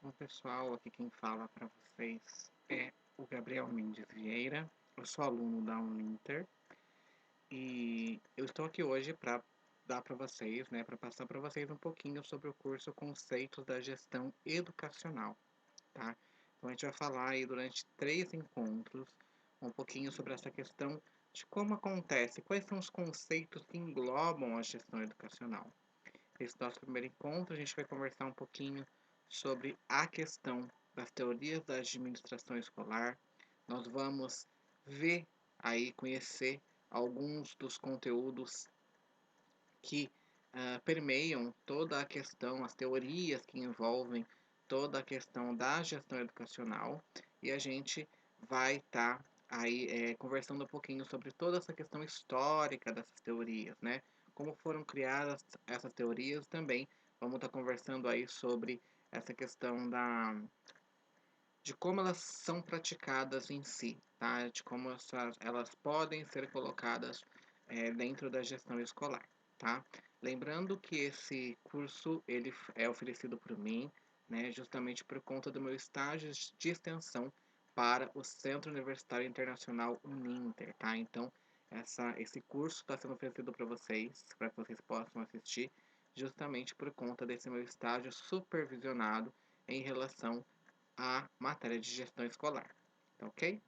Bom, pessoal, aqui quem fala para vocês é o Gabriel Mendes Vieira. Eu sou aluno da Uninter e eu estou aqui hoje para dar para vocês, para passar para vocês um pouquinho sobre o curso Conceitos da Gestão Educacional, tá? Então a gente vai falar aí durante 3 encontros um pouquinho sobre essa questão de como acontece, quais são os conceitos que englobam a gestão educacional. Esse nosso primeiro encontro, a gente vai conversar um pouquinho sobre a questão das teorias da administração escolar. Nós vamos ver aí, conhecer alguns dos conteúdos que permeiam toda a questão, as teorias que envolvem toda a questão da gestão educacional. E a gente vai estar aí conversando um pouquinho sobre toda essa questão histórica dessas teorias, né? Como foram criadas essas teorias também. Vamos estar conversando aí sobre essa questão de como elas são praticadas em si, tá? De como elas podem ser colocadas dentro da gestão escolar, tá? Lembrando que esse curso ele é oferecido por mim, né, justamente por conta do meu estágio de extensão para o Centro Universitário Internacional Uninter, tá? Então, esse curso está sendo oferecido para que vocês possam assistir, justamente por conta desse meu estágio supervisionado em relação a matéria de gestão escolar, tá ok?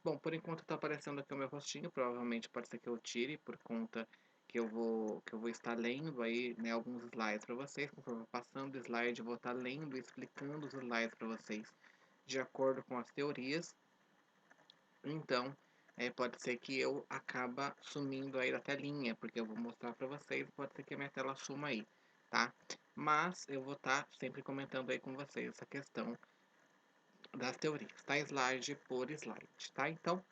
Bom, por enquanto está aparecendo aqui o meu rostinho, provavelmente pode ser que eu tire por conta que eu vou estar lendo aí, né, alguns slides para vocês, conforme eu passando o slide, eu vou estar lendo e explicando os slides para vocês de acordo com as teorias. Então, pode ser que eu acaba sumindo aí da telinha, porque eu vou mostrar para vocês, pode ser que a minha tela suma aí, tá? Mas eu vou estar sempre comentando aí com vocês essa questão das teorias, tá? Slide por slide, tá? Então,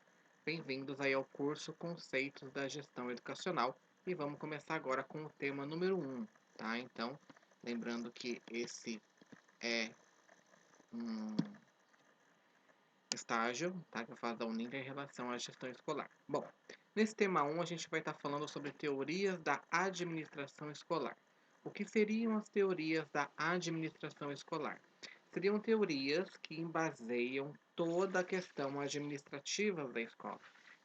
bem-vindos aí ao curso Conceitos da Gestão Educacional e vamos começar agora com o tema número 1, tá? Então, lembrando que esse é um estágio, tá? Que eu faço da Uninter em relação à gestão escolar. Bom, nesse tema 1 a gente vai estar falando sobre teorias da administração escolar. O que seriam as teorias da administração escolar? Seriam teorias que embaseiam toda a questão administrativa da escola.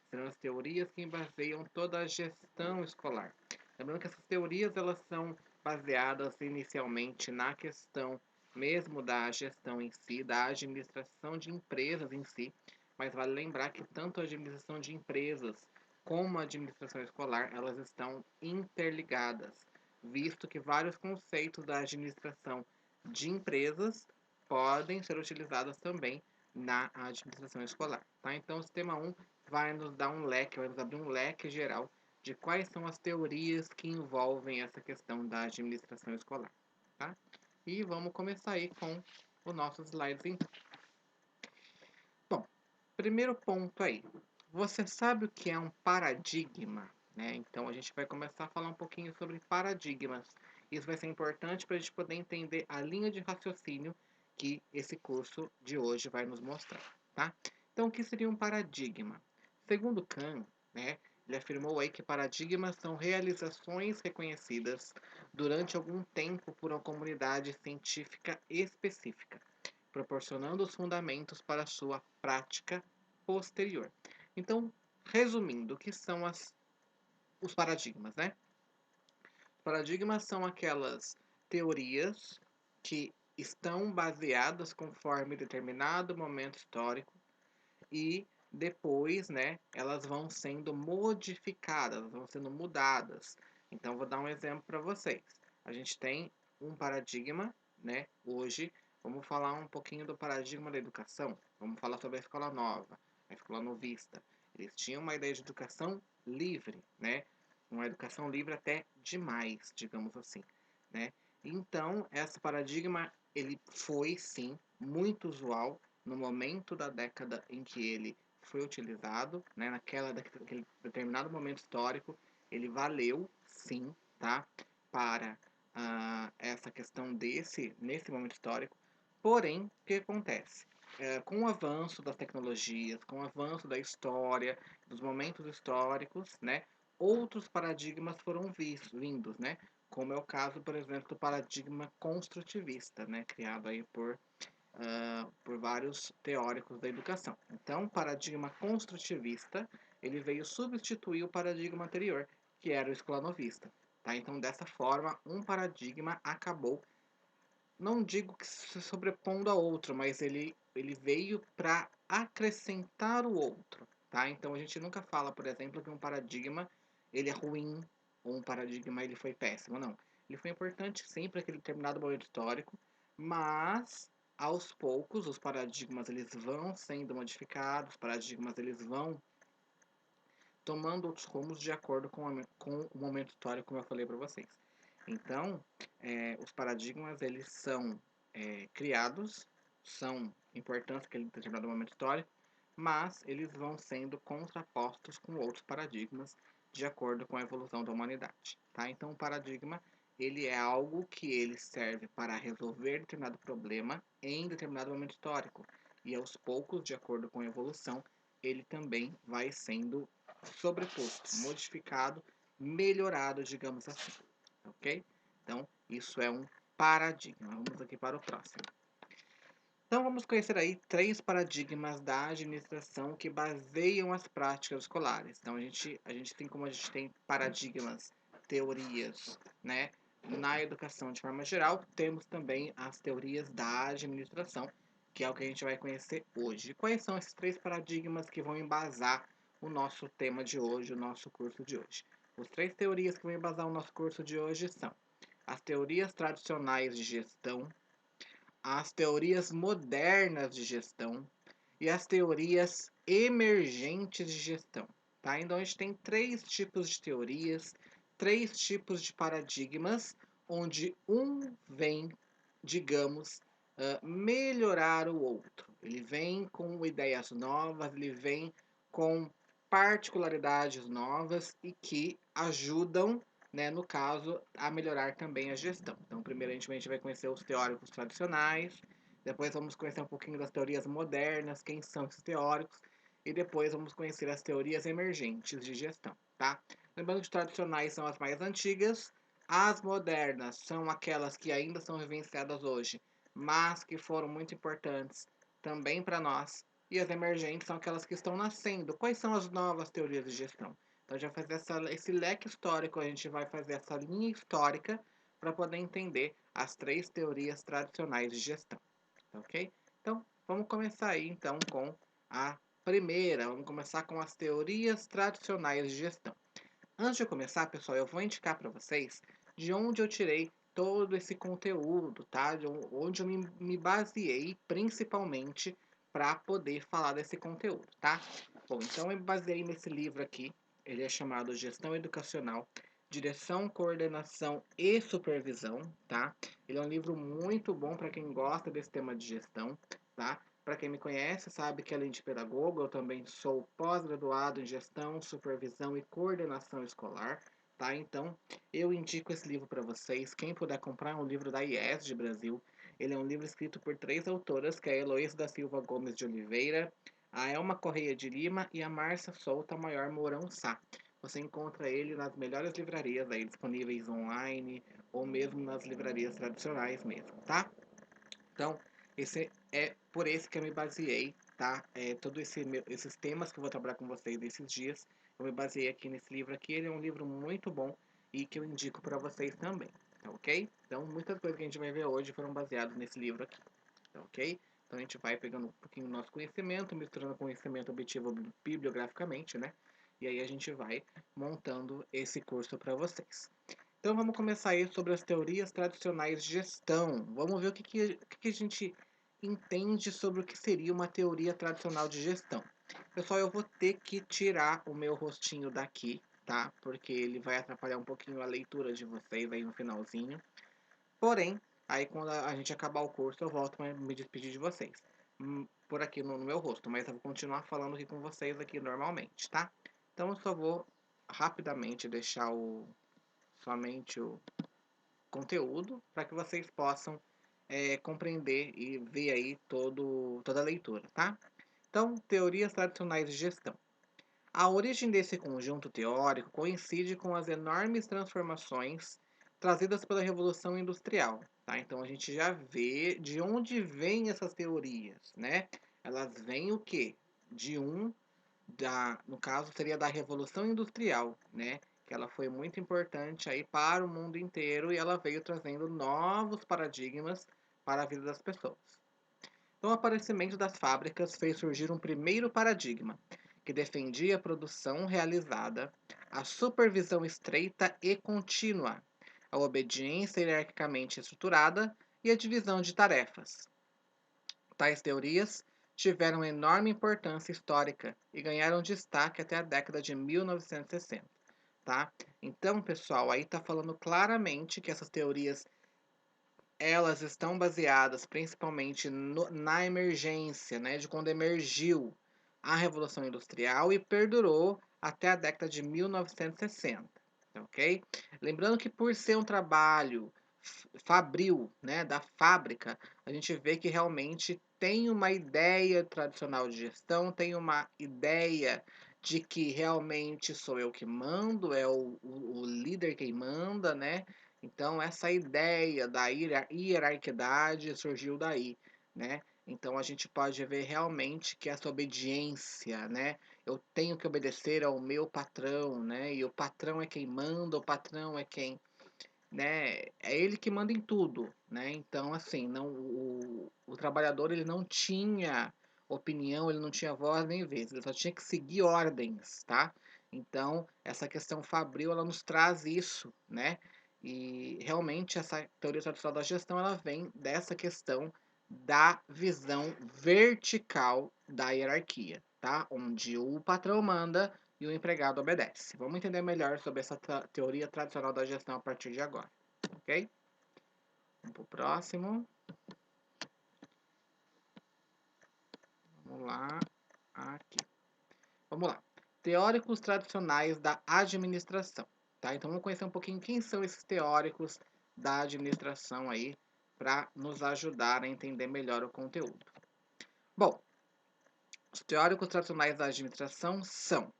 Serão as teorias que embaseiam toda a gestão escolar. Lembrando que essas teorias elas são baseadas inicialmente na questão mesmo da gestão em si, da administração de empresas em si, mas vale lembrar que tanto a administração de empresas como a administração escolar, elas estão interligadas, visto que vários conceitos da administração de empresas podem ser utilizadas também na administração escolar, tá? Então, o sistema 1 vai nos dar um leque, vai nos abrir um leque geral de quais são as teorias que envolvem essa questão da administração escolar, tá? E vamos começar aí com os nossos slides então. Bom, primeiro ponto aí. Você sabe o que é um paradigma, né? Então a gente vai começar a falar um pouquinho sobre paradigmas. Isso vai ser importante para a gente poder entender a linha de raciocínio que esse curso de hoje vai nos mostrar, tá? Então o que seria um paradigma? Segundo Kahn, né, ele afirmou aí que paradigmas são realizações reconhecidas durante algum tempo por uma comunidade científica específica, proporcionando os fundamentos para sua prática posterior. Então, resumindo, o que são os paradigmas, né? Paradigmas são aquelas teorias que estão baseadas conforme determinado momento histórico e depois, né, elas vão sendo modificadas, vão sendo mudadas. Então, vou dar um exemplo para vocês. A gente tem um paradigma, né, hoje, vamos falar um pouquinho do paradigma da educação. Vamos falar sobre a escola nova, a escola novista. Eles tinham uma ideia de educação livre, né, uma educação livre até demais, digamos assim, né. Então, esse paradigma, ele foi, sim, muito usual no momento da década em que ele foi utilizado, né, naquele determinado momento histórico, ele valeu, sim, tá, para essa questão nesse momento histórico. Porém, o que acontece? Com o avanço das tecnologias, com o avanço da história, dos momentos históricos, né, outros paradigmas foram vindos, né, como é o caso, por exemplo, do paradigma construtivista, né, criado aí por por vários teóricos da educação. Então, o paradigma construtivista, ele veio substituir o paradigma anterior, que era o escolanovista. Tá? Então, dessa forma, um paradigma acabou, não digo que se sobrepondo a outro, mas ele veio para acrescentar o outro. Tá? Então, a gente nunca fala, por exemplo, que um paradigma ele é ruim ou um paradigma ele foi péssimo. Não. Ele foi importante sim para aquele determinado momento histórico, mas aos poucos os paradigmas eles vão sendo modificados, os paradigmas eles vão tomando outros rumos de acordo com o momento histórico, como eu falei para vocês. Então, os paradigmas eles são criados, são importantes naquele determinado momento histórico, mas eles vão sendo contrapostos com outros paradigmas de acordo com a evolução da humanidade. Tá? Então, o paradigma ele é algo que ele serve para resolver determinado problema em determinado momento histórico. E aos poucos, de acordo com a evolução, ele também vai sendo sobreposto, modificado, melhorado, digamos assim. Ok? Então, isso é um paradigma. Vamos aqui para o próximo. Então, vamos conhecer aí 3 paradigmas da administração que baseiam as práticas escolares. Então, a gente tem como a gente tem paradigmas, teorias, né? Na educação de forma geral, temos também as teorias da administração, que é o que a gente vai conhecer hoje. Quais são esses 3 paradigmas que vão embasar o nosso tema de hoje, o nosso curso de hoje? As 3 teorias que vão embasar o nosso curso de hoje são as teorias tradicionais de gestão, as teorias modernas de gestão e as teorias emergentes de gestão. Tá? Então, a gente tem 3 tipos de teorias, 3 tipos de paradigmas, onde um vem, digamos, melhorar o outro. Ele vem com ideias novas, ele vem com particularidades novas e que ajudam, né, no caso, a melhorar também a gestão. Então, primeiramente, a gente vai conhecer os teóricos tradicionais, depois vamos conhecer um pouquinho das teorias modernas, quem são esses teóricos, e depois vamos conhecer as teorias emergentes de gestão, tá? Lembrando que os tradicionais são as mais antigas, as modernas são aquelas que ainda são vivenciadas hoje, mas que foram muito importantes também para nós, e as emergentes são aquelas que estão nascendo. Quais são as novas teorias de gestão? Então, já fazer esse leque histórico, a gente vai fazer essa linha histórica para poder entender as 3 teorias tradicionais de gestão, ok? Então, vamos começar aí então com a primeira. Vamos começar com as teorias tradicionais de gestão. Antes de eu começar, pessoal, eu vou indicar para vocês de onde eu tirei todo esse conteúdo, tá? De onde eu me baseei principalmente para poder falar desse conteúdo, tá? Bom, então eu me baseei nesse livro aqui. Ele é chamado Gestão Educacional, Direção, Coordenação e Supervisão, tá? Ele é um livro muito bom para quem gosta desse tema de gestão, tá? Para quem me conhece, sabe que além de pedagogo, eu também sou pós-graduado em gestão, supervisão e coordenação escolar, tá? Então, eu indico esse livro para vocês. Quem puder comprar, é um livro da IES de Brasil. Ele é um livro escrito por 3 autoras, que é a Heloísa da Silva Gomes de Oliveira, a Elma Correia de Lima e a Márcia Souta Maior Mourão Sá. Você encontra ele nas melhores livrarias aí disponíveis online ou mesmo nas livrarias tradicionais mesmo, tá? Então, esse é por esse que eu me baseei, tá? Esses temas que eu vou trabalhar com vocês esses dias, eu me baseei aqui nesse livro aqui. Ele é um livro muito bom e que eu indico para vocês também, tá ok? Então, muitas coisas que a gente vai ver hoje foram baseadas nesse livro aqui, tá ok? Então, a gente vai pegando um pouquinho do nosso conhecimento, misturando conhecimento obtido bibliograficamente, né? E aí a gente vai montando esse curso para vocês. Então vamos começar aí sobre as teorias tradicionais de gestão. Vamos ver o que a gente entende sobre o que seria uma teoria tradicional de gestão. Pessoal, eu vou ter que tirar o meu rostinho daqui, tá? Porque ele vai atrapalhar um pouquinho a leitura de vocês aí no finalzinho. Porém, aí quando a gente acabar o curso, eu volto para me despedir de vocês. Por aqui no meu rosto, mas eu vou continuar falando aqui com vocês aqui normalmente, tá? Então eu só vou rapidamente deixar somente o conteúdo para que vocês possam compreender e ver aí toda a leitura, tá? Então, teorias tradicionais de gestão. A origem desse conjunto teórico coincide com as enormes transformações trazidas pela Revolução Industrial, tá? Então a gente já vê de onde vêm essas teorias, né? Elas vêm o quê? De no caso seria da Revolução Industrial, né? Que ela foi muito importante aí para o mundo inteiro e ela veio trazendo novos paradigmas para a vida das pessoas. Então, o aparecimento das fábricas fez surgir um primeiro paradigma, que defendia a produção realizada, a supervisão estreita e contínua, a obediência hierarquicamente estruturada e a divisão de tarefas. Tais teorias tiveram enorme importância histórica e ganharam destaque até a década de 1960, tá? Então, pessoal, aí está falando claramente que essas teorias elas estão baseadas principalmente na emergência, né, de quando emergiu a Revolução Industrial e perdurou até a década de 1960, ok? Lembrando que por ser um trabalho fabril, né, da fábrica, a gente vê que realmente tem uma ideia tradicional de gestão, tem uma ideia de que realmente sou eu que mando, é o líder quem manda, né? Então, essa ideia da hierarquidade surgiu daí, né? Então, a gente pode ver realmente que essa obediência, né? Eu tenho que obedecer ao meu patrão, né? E o patrão é quem manda, o patrão é quem, né? É ele que manda em tudo, né? Então, assim, não, o trabalhador ele não tinha opinião, ele não tinha voz nem vez, ele só tinha que seguir ordens, tá? Então, essa questão fabril, ela nos traz isso, né? E realmente essa teoria tradicional da gestão, ela vem dessa questão da visão vertical da hierarquia, tá? Onde o patrão manda e o empregado obedece. Vamos entender melhor sobre essa teoria tradicional da gestão a partir de agora, ok? Vamos para o próximo. Vamos lá. Aqui. Vamos lá. Teóricos tradicionais da administração, tá? Então vamos conhecer um pouquinho quem são esses teóricos da administração aí para nos ajudar a entender melhor o conteúdo. Bom, os teóricos tradicionais da administração são: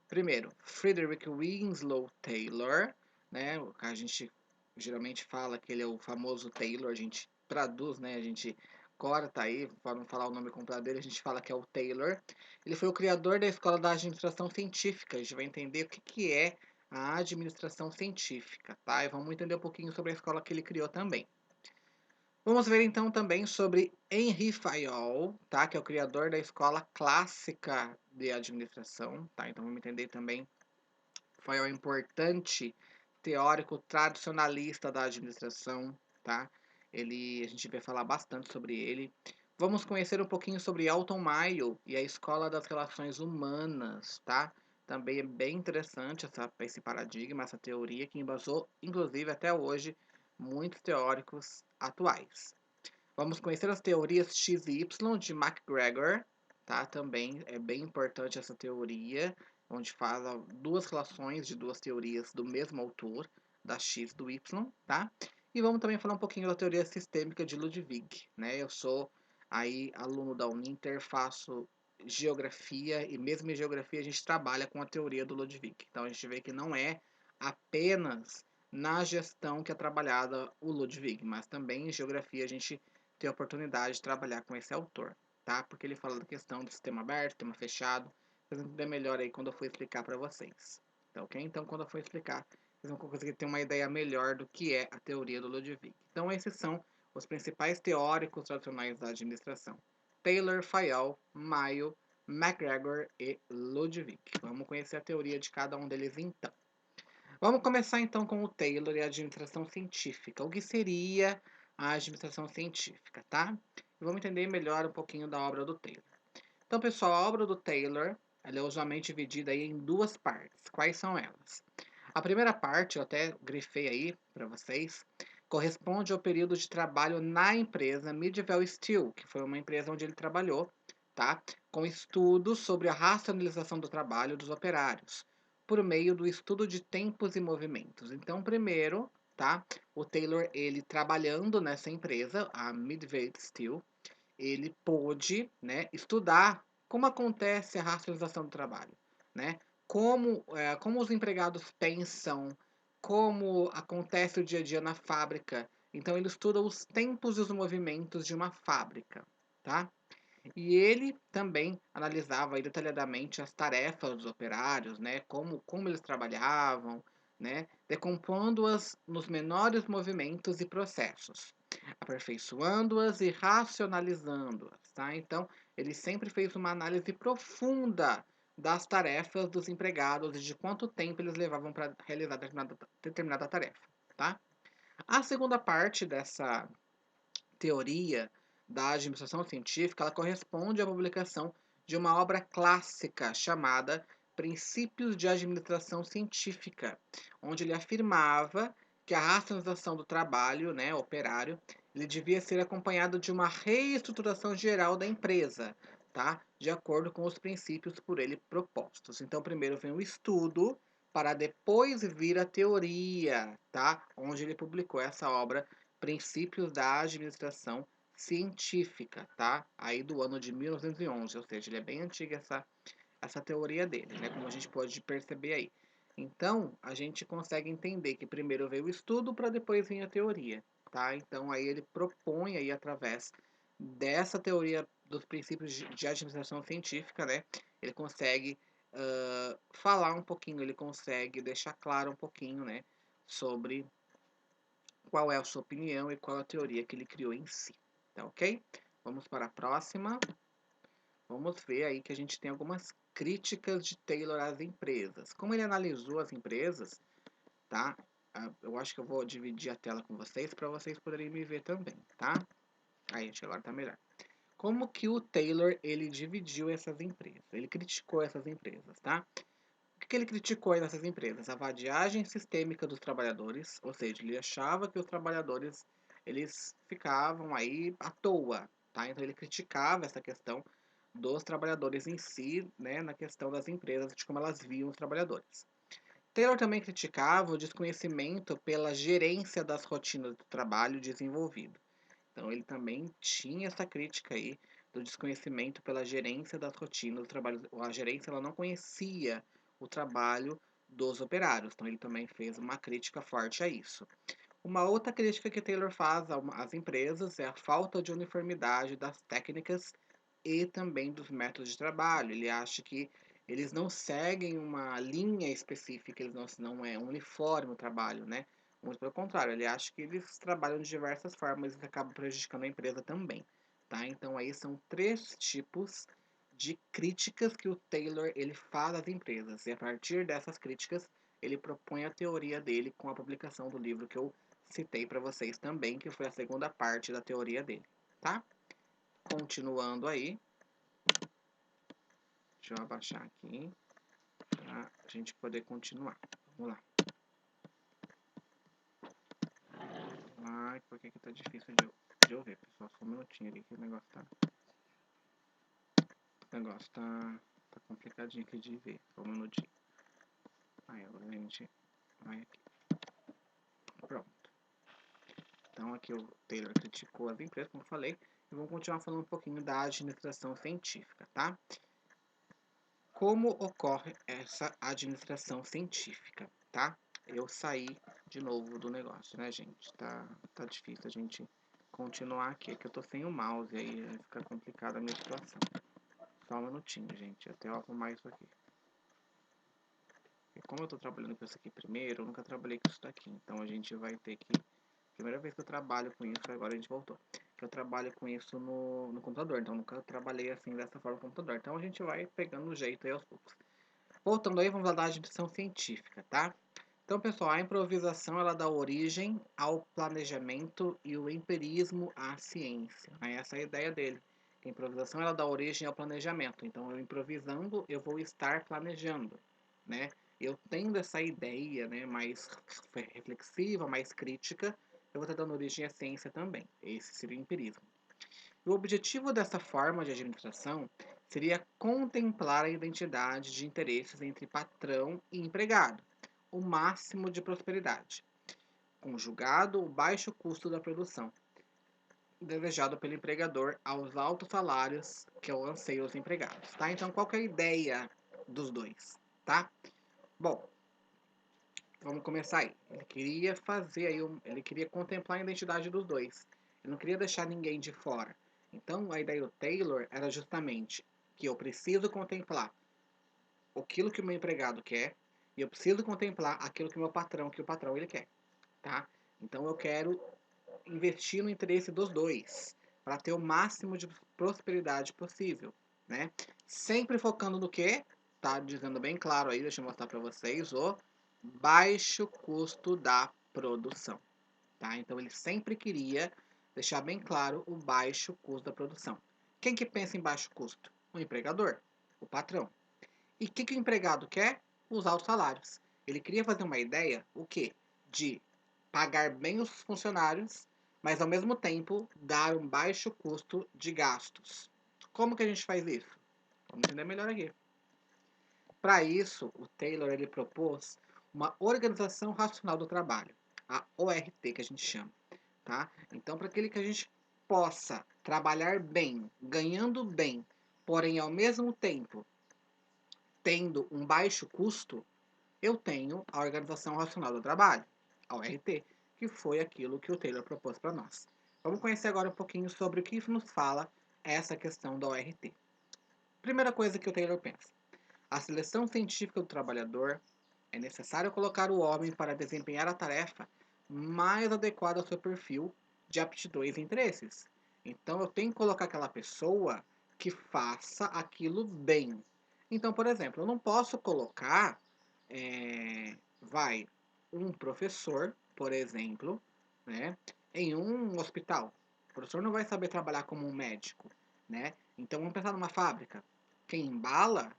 primeiro, Frederick Winslow Taylor, né? A gente geralmente fala que ele é o famoso Taylor, a gente traduz, né? A gente corta aí, para não falar o nome completo dele, a gente fala que é o Taylor. Ele foi o criador da Escola da Administração Científica. A gente vai entender o que é a administração científica, tá? E vamos entender um pouquinho sobre a escola que ele criou também. Vamos ver então também sobre Henri Fayol, tá? Que é o criador da Escola Clássica de Administração, tá? Então vamos entender também Fayol é um importante teórico tradicionalista da administração, tá? A gente vai falar bastante sobre ele. Vamos conhecer um pouquinho sobre Alton Mayo e a Escola das Relações Humanas, tá? Também é bem interessante esse paradigma, essa teoria que embasou, inclusive até hoje, muitos teóricos atuais. Vamos conhecer as teorias X e Y de MacGregor, tá? Também é bem importante essa teoria, onde fala duas relações de duas teorias do mesmo autor, da X e do Y, tá? E vamos também falar um pouquinho da teoria sistêmica de Ludwig, né? Eu sou aí aluno da Uninter, faço geografia e mesmo em geografia a gente trabalha com a teoria do Ludwig. Então a gente vê que não é apenas na gestão que é trabalhada o Ludwig, mas também em geografia a gente ter a oportunidade de trabalhar com esse autor, tá? Porque ele fala da questão do sistema aberto, sistema fechado. Vocês vão entender melhor aí quando eu for explicar para vocês, tá ok? Então, quando eu for explicar, vocês vão conseguir ter uma ideia melhor do que é a teoria do Ludwig. Então, esses são os principais teóricos tradicionais da administração: Taylor, Fayol, Mayo, MacGregor e Ludwig. Vamos conhecer a teoria de cada um deles então. Vamos começar então com o Taylor e a administração científica. O que seria a administração científica, tá? E vamos entender melhor um pouquinho da obra do Taylor. Então, pessoal, a obra do Taylor ela é usualmente dividida aí em duas partes. Quais são elas? A primeira parte, eu até grifei aí para vocês, corresponde ao período de trabalho na empresa Midwell Steel, que foi uma empresa onde ele trabalhou, tá? Com estudos sobre a racionalização do trabalho dos operários, por meio do estudo de tempos e movimentos. Então, primeiro, tá? O Taylor, ele trabalhando nessa empresa, a Midwell Steel, ele pôde, né, estudar como acontece a racionalização do trabalho, né? Como os empregados pensam, como acontece o dia a dia na fábrica Então ele estuda os tempos e os movimentos de uma fábrica, tá? E ele também analisava aí detalhadamente as tarefas dos operários, né? Como eles trabalhavam, né? Decompondo-as nos menores movimentos e processos, aperfeiçoando-as e racionalizando-as, tá? Então, ele sempre fez uma análise profunda das tarefas dos empregados e de quanto tempo eles levavam para realizar determinada tarefa, tá? A segunda parte dessa teoria da administração científica, ela corresponde à publicação de uma obra clássica chamada Princípios de Administração Científica, onde ele afirmava que a racionalização do trabalho, né, operário, ele devia ser acompanhado de uma reestruturação geral da empresa, tá? De acordo com os princípios por ele propostos. Então, primeiro vem o estudo, para depois vir a teoria, tá? Onde ele publicou essa obra Princípios da Administração Científica, tá? Aí do ano de 1911, ou seja, ele é bem antiga essa teoria dele, né? Como a gente pode perceber aí. Então, a gente consegue entender que primeiro veio o estudo para depois vir a teoria, tá? Então, aí ele propõe aí através dessa teoria dos princípios de administração científica, né? Ele consegue falar um pouquinho, ele consegue deixar claro um pouquinho, né? Sobre qual é a sua opinião e qual a teoria que ele criou em si, tá ok? Vamos para a próxima. Vamos ver aí que a gente tem algumas críticas de Taylor às empresas. Como ele analisou as empresas, tá? Eu acho que eu vou dividir a tela com vocês para vocês poderem me ver também, tá? Aí, gente, agora tá melhor. Como que o Taylor, ele dividiu essas empresas? Ele criticou essas empresas, tá? O que ele criticou aí nessas empresas? A vadiagem sistêmica dos trabalhadores, ou seja, ele achava que os trabalhadores eles ficavam aí à toa, tá? Então ele criticava essa questão dos trabalhadores em si, né, na questão das empresas, de como elas viam os trabalhadores. Taylor também criticava o desconhecimento pela gerência das rotinas do trabalho desenvolvido. Então ele também tinha essa crítica aí do desconhecimento pela gerência das rotinas do trabalho. A gerência ela não conhecia o trabalho dos operários, então ele também fez uma crítica forte a isso. Uma outra crítica que Taylor faz às empresas é a falta de uniformidade das técnicas e também dos métodos de trabalho. Ele acha que eles não seguem uma linha específica, eles não é uniforme o trabalho, né? Muito pelo contrário, ele acha que eles trabalham de diversas formas e acaba prejudicando a empresa também, tá? Então aí são três tipos de críticas que o Taylor ele faz às empresas. E a partir dessas críticas, ele propõe a teoria dele com a publicação do livro que eu citei para vocês também, que foi a segunda parte da teoria dele, tá? Continuando aí, deixa eu abaixar aqui para a gente poder continuar. Vamos lá. Ai, por que tá difícil de eu ver, pessoal? Só um minutinho ali que o negócio tá complicadinho aqui de ver. Só um minutinho. Aí agora a gente vai aqui. Pronto. Então aqui o Taylor criticou as empresas, como eu falei, e vamos continuar falando um pouquinho da administração científica, tá? Como ocorre essa administração científica, tá? Eu saí de novo do negócio, né, gente? Tá difícil a gente continuar aqui, é que eu tô sem o mouse, aí fica complicada a minha situação. Só um minutinho, gente, até eu arrumar isso aqui. E como eu tô trabalhando com isso aqui primeiro, eu nunca trabalhei com isso daqui, então a gente vai ter que... Primeira vez que eu trabalho com isso, agora a gente voltou. Que eu trabalho com isso no computador, então nunca trabalhei assim dessa forma no computador. Então a gente vai pegando o jeito aí aos poucos. Voltando aí, vamos falar da administração científica, tá? Então, pessoal, a improvisação ela dá origem ao planejamento e o empirismo à ciência. Essa é a ideia dele. A improvisação ela dá origem ao planejamento. Então, eu improvisando, eu vou estar planejando, né? Eu tendo essa ideia, né, mais reflexiva, mais crítica, eu vou estar dando origem à ciência também. Esse seria o empirismo. O objetivo dessa forma de administração seria contemplar a identidade de interesses entre patrão e empregado, o máximo de prosperidade, conjugado o baixo custo da produção, desejado pelo empregador aos altos salários que o anseiam os empregados, tá? Então, qual que é a ideia dos dois, tá? Bom, vamos começar aí. Ele queria fazer aí, ele queria contemplar a identidade dos dois. Ele não queria deixar ninguém de fora. Então, a ideia do Taylor era justamente que eu preciso contemplar aquilo que o meu empregado quer e eu preciso contemplar aquilo que o patrão ele quer, tá? Então, eu quero investir no interesse dos dois para ter o máximo de prosperidade possível, né? Sempre focando no que? Tá dizendo bem claro aí, deixa eu mostrar para vocês o baixo custo da produção, tá? Então ele sempre queria deixar bem claro o baixo custo da produção. Quem que pensa em baixo custo? O empregador, o patrão. E o que o empregado quer? Usar os salários. Ele queria fazer uma ideia, o quê? De pagar bem os funcionários, mas ao mesmo tempo dar um baixo custo de gastos. Como que a gente faz isso? Vamos entender melhor aqui. Para isso, o Taylor ele propôs uma organização racional do trabalho, a ORT que a gente chama, tá? Então, para aquele que a gente possa trabalhar bem, ganhando bem, porém ao mesmo tempo tendo um baixo custo, eu tenho a Organização Racional do Trabalho, a ORT, que foi aquilo que o Taylor propôs para nós. Vamos conhecer agora um pouquinho sobre o que isso nos fala essa questão da ORT. Primeira coisa que o Taylor pensa: a seleção científica do trabalhador é necessário colocar o homem para desempenhar a tarefa mais adequada ao seu perfil de aptidões e interesses. Então eu tenho que colocar aquela pessoa que faça aquilo bem. Então, por exemplo, eu não posso colocar, vai, um professor, por exemplo, né, em um hospital. O professor não vai saber trabalhar como um médico, né? Então vamos pensar numa fábrica. Quem embala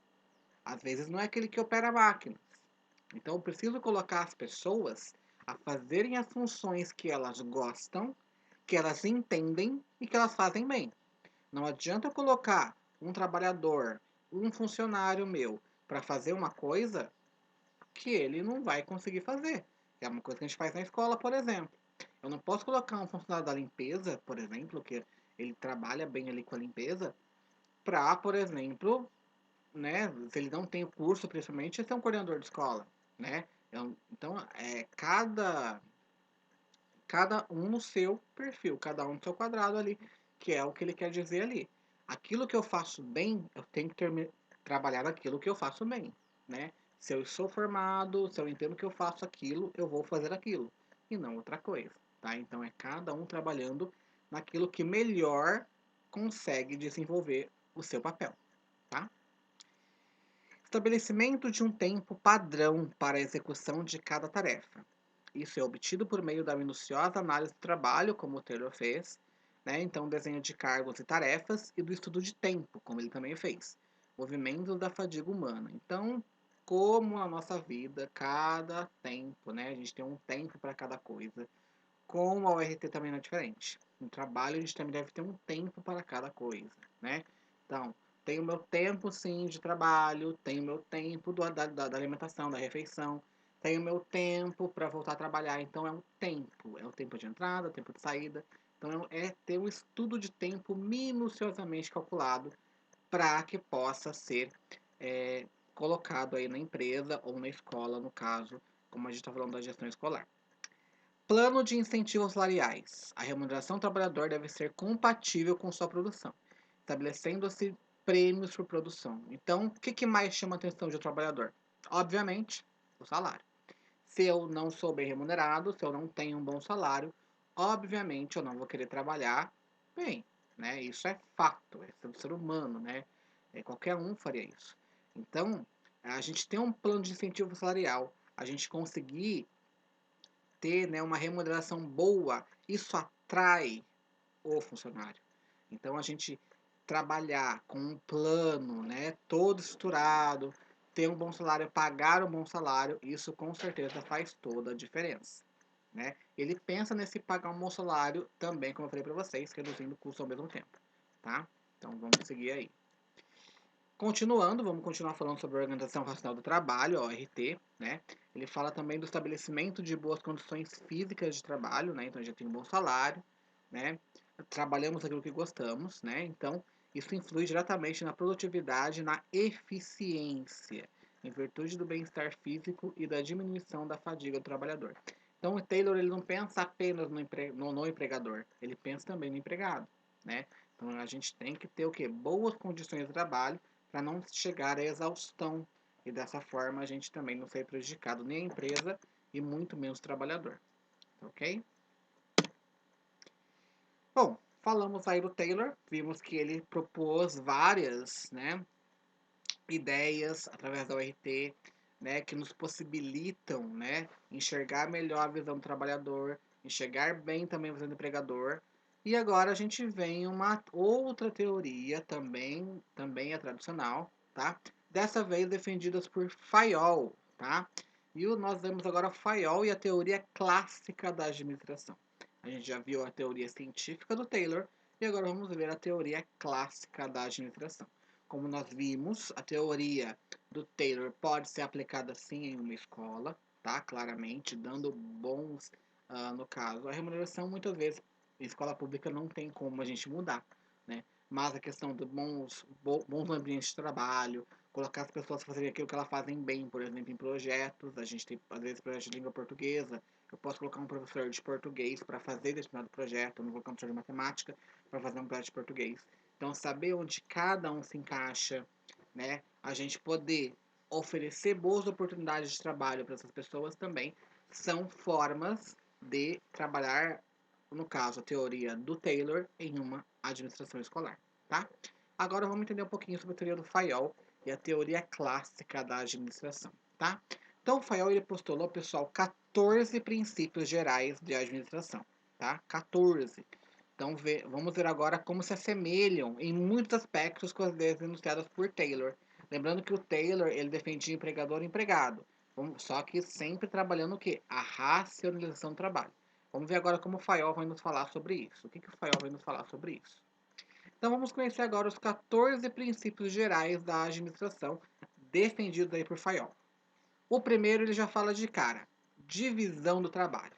às vezes não é aquele que opera máquinas. Então eu preciso colocar as pessoas a fazerem as funções que elas gostam, que elas entendem e que elas fazem bem. Não adianta eu colocar um trabalhador, um funcionário meu, para fazer uma coisa que ele não vai conseguir fazer. É uma coisa que a gente faz na escola, por exemplo. Eu não posso colocar um funcionário da limpeza, por exemplo, que ele trabalha bem ali com a limpeza, para, por exemplo, né, se ele não tem o curso, principalmente, é ser um coordenador de escola, né? Então, cada um no seu perfil, cada um no seu quadrado ali, que é o que ele quer dizer ali. Aquilo que eu faço bem, eu tenho que trabalhar aquilo que eu faço bem, né? Se eu sou formado, se eu entendo que eu faço aquilo, eu vou fazer aquilo, e não outra coisa, tá? Então, é cada um trabalhando naquilo que melhor consegue desenvolver o seu papel, tá? Estabelecimento de um tempo padrão para a execução de cada tarefa. Isso é obtido por meio da minuciosa análise do trabalho, como o Taylor fez, né? Então, desenho de cargos e tarefas e do estudo de tempo, como ele também fez. Movimentos da fadiga humana. Então, como na nossa vida, cada tempo, né? A gente tem um tempo para cada coisa. Com a ORT também não é diferente. No trabalho, a gente também deve ter um tempo para cada coisa, né? Então, tenho meu tempo, sim, de trabalho, tenho meu tempo da alimentação, da refeição, tenho meu tempo para voltar a trabalhar. Então, é o tempo de entrada, o tempo de saída. Então, é ter um estudo de tempo minuciosamente calculado para que possa ser é, colocado aí na empresa ou na escola, no caso, como a gente está falando da gestão escolar. Plano de incentivos salariais. A remuneração do trabalhador deve ser compatível com sua produção, estabelecendo-se prêmios por produção. Então, o que mais chama a atenção de um trabalhador? Obviamente, o salário. Se eu não sou bem remunerado, se eu não tenho um bom salário, obviamente eu não vou querer trabalhar bem, né? Isso é fato, é do ser humano, né? Qualquer um faria isso. Então, a gente tem um plano de incentivo salarial, a gente conseguir ter, né, uma remuneração boa, isso atrai o funcionário. Então a gente trabalhar com um plano, né, todo estruturado, ter um bom salário, pagar um bom salário, isso com certeza faz toda a diferença, né? Ele pensa nesse pagar um bom salário também, como eu falei para vocês, reduzindo o custo ao mesmo tempo, tá? Então vamos seguir aí. Continuando, vamos continuar falando sobre a Organização Racional do Trabalho, a ORT, né? Ele fala também do estabelecimento de boas condições físicas de trabalho, né? Então a gente tem um bom salário, né? Trabalhamos aquilo que gostamos, né? Então isso influi diretamente na produtividade, na eficiência. em virtude do bem-estar físico e da diminuição da fadiga do trabalhador. Então, o Taylor ele não pensa apenas no empregador, ele pensa também no empregado, né? Então, a gente tem que ter o quê? Boas condições de trabalho para não chegar à exaustão e dessa forma a gente também não ser prejudicado nem a empresa e muito menos o trabalhador, ok? Bom, falamos aí do Taylor, vimos que ele propôs várias, né, ideias através da ORT, né, que nos possibilitam, né, enxergar melhor a visão do trabalhador, enxergar bem também a visão do empregador. E agora a gente vem uma outra teoria também é tradicional, tá? Dessa vez defendidas por Fayol, tá? Nós vemos agora Fayol e a teoria clássica da administração. A gente já viu a teoria científica do Taylor e agora vamos ver a teoria clássica da administração. Como nós vimos, a teoria do Taylor pode ser aplicada sim em uma escola, tá? Claramente, dando bons, no caso. A remuneração, muitas vezes, em escola pública não tem como a gente mudar, né? Mas a questão de bons ambientes de trabalho, colocar as pessoas a fazerem aquilo que elas fazem bem, por exemplo, em projetos. A gente tem, às vezes, projetos de língua portuguesa. Eu posso colocar um professor de português para fazer determinado projeto, eu não vou colocar um professor de matemática para fazer um projeto de português. Então, saber onde cada um se encaixa, né? A gente poder oferecer boas oportunidades de trabalho para essas pessoas também são formas de trabalhar, no caso, a teoria do Taylor em uma administração escolar, tá? Agora vamos entender um pouquinho sobre a teoria do Fayol e a teoria clássica da administração, tá? Então, o Fayol ele postulou, pessoal, 14 princípios gerais de administração, tá? 14. Então, vamos ver agora como se assemelham em muitos aspectos com as ideias enunciadas por Taylor. Lembrando que o Taylor ele defendia empregador e empregado, só que sempre trabalhando o quê? A racionalização do trabalho. Vamos ver agora como o Fayol vai nos falar sobre isso. O que o Fayol vai nos falar sobre isso? Então, vamos conhecer agora os 14 princípios gerais da administração defendidos aí por Fayol. O primeiro ele já fala de cara, divisão do trabalho,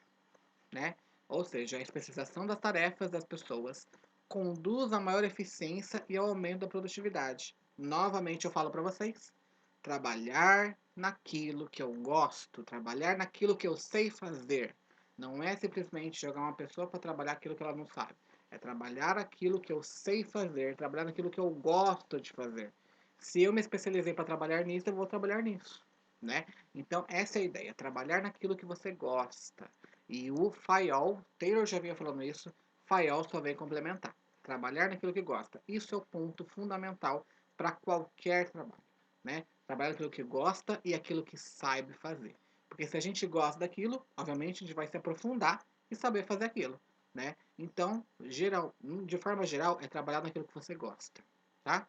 né? Ou seja, a especialização das tarefas das pessoas conduz a maior eficiência e ao aumento da produtividade. Novamente eu falo para vocês, trabalhar naquilo que eu gosto, trabalhar naquilo que eu sei fazer. Não é simplesmente jogar uma pessoa para trabalhar aquilo que ela não sabe. É trabalhar aquilo que eu sei fazer, trabalhar naquilo que eu gosto de fazer. Se eu me especializei para trabalhar nisso, eu vou trabalhar nisso, né? Então, essa é a ideia, trabalhar naquilo que você gosta. E o Fayol, Taylor já vinha falando isso, Fayol só vem complementar. Trabalhar naquilo que gosta. Isso é o ponto fundamental para qualquer trabalho, né? Trabalhar naquilo que gosta e aquilo que sabe fazer. Porque se a gente gosta daquilo, obviamente a gente vai se aprofundar e saber fazer aquilo, né? Então, de forma geral, é trabalhar naquilo que você gosta, tá?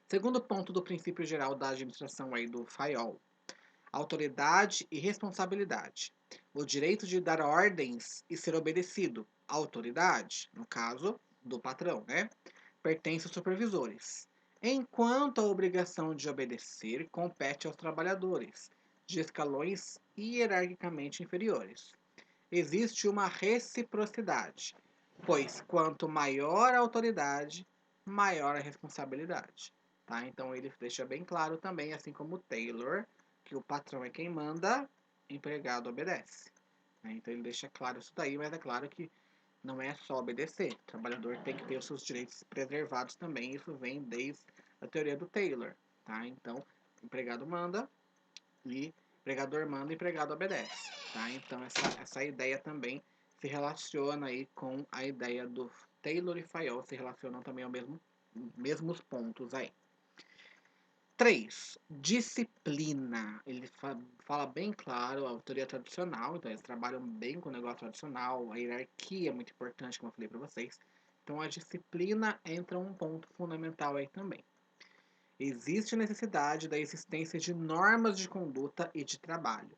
Segundo ponto do princípio geral da administração aí do Fayol, autoridade e responsabilidade. O direito de dar ordens e ser obedecido. Autoridade, no caso do patrão, né? Pertence aos supervisores. Enquanto a obrigação de obedecer compete aos trabalhadores, de escalões hierarquicamente inferiores. Existe uma reciprocidade, pois quanto maior a autoridade, maior a responsabilidade. Tá? Então ele deixa bem claro também, assim como o Taylor, que o patrão é quem manda, empregado obedece. Né? Então ele deixa claro isso daí, mas é claro que não é só obedecer. O trabalhador tem que ter os seus direitos preservados também. Isso vem desde a teoria do Taylor. Tá? Então, o empregado manda e empregador manda e empregado obedece. Tá? Então, essa ideia também se relaciona aí com a ideia do Taylor e Fayol, se relacionam também ao mesmos pontos aí. 3. Disciplina. Ele fala bem claro a autoria tradicional, então eles trabalham bem com o negócio tradicional, a hierarquia é muito importante, como eu falei para vocês. Então a disciplina entra um ponto fundamental aí também. Existe necessidade da existência de normas de conduta e de trabalho,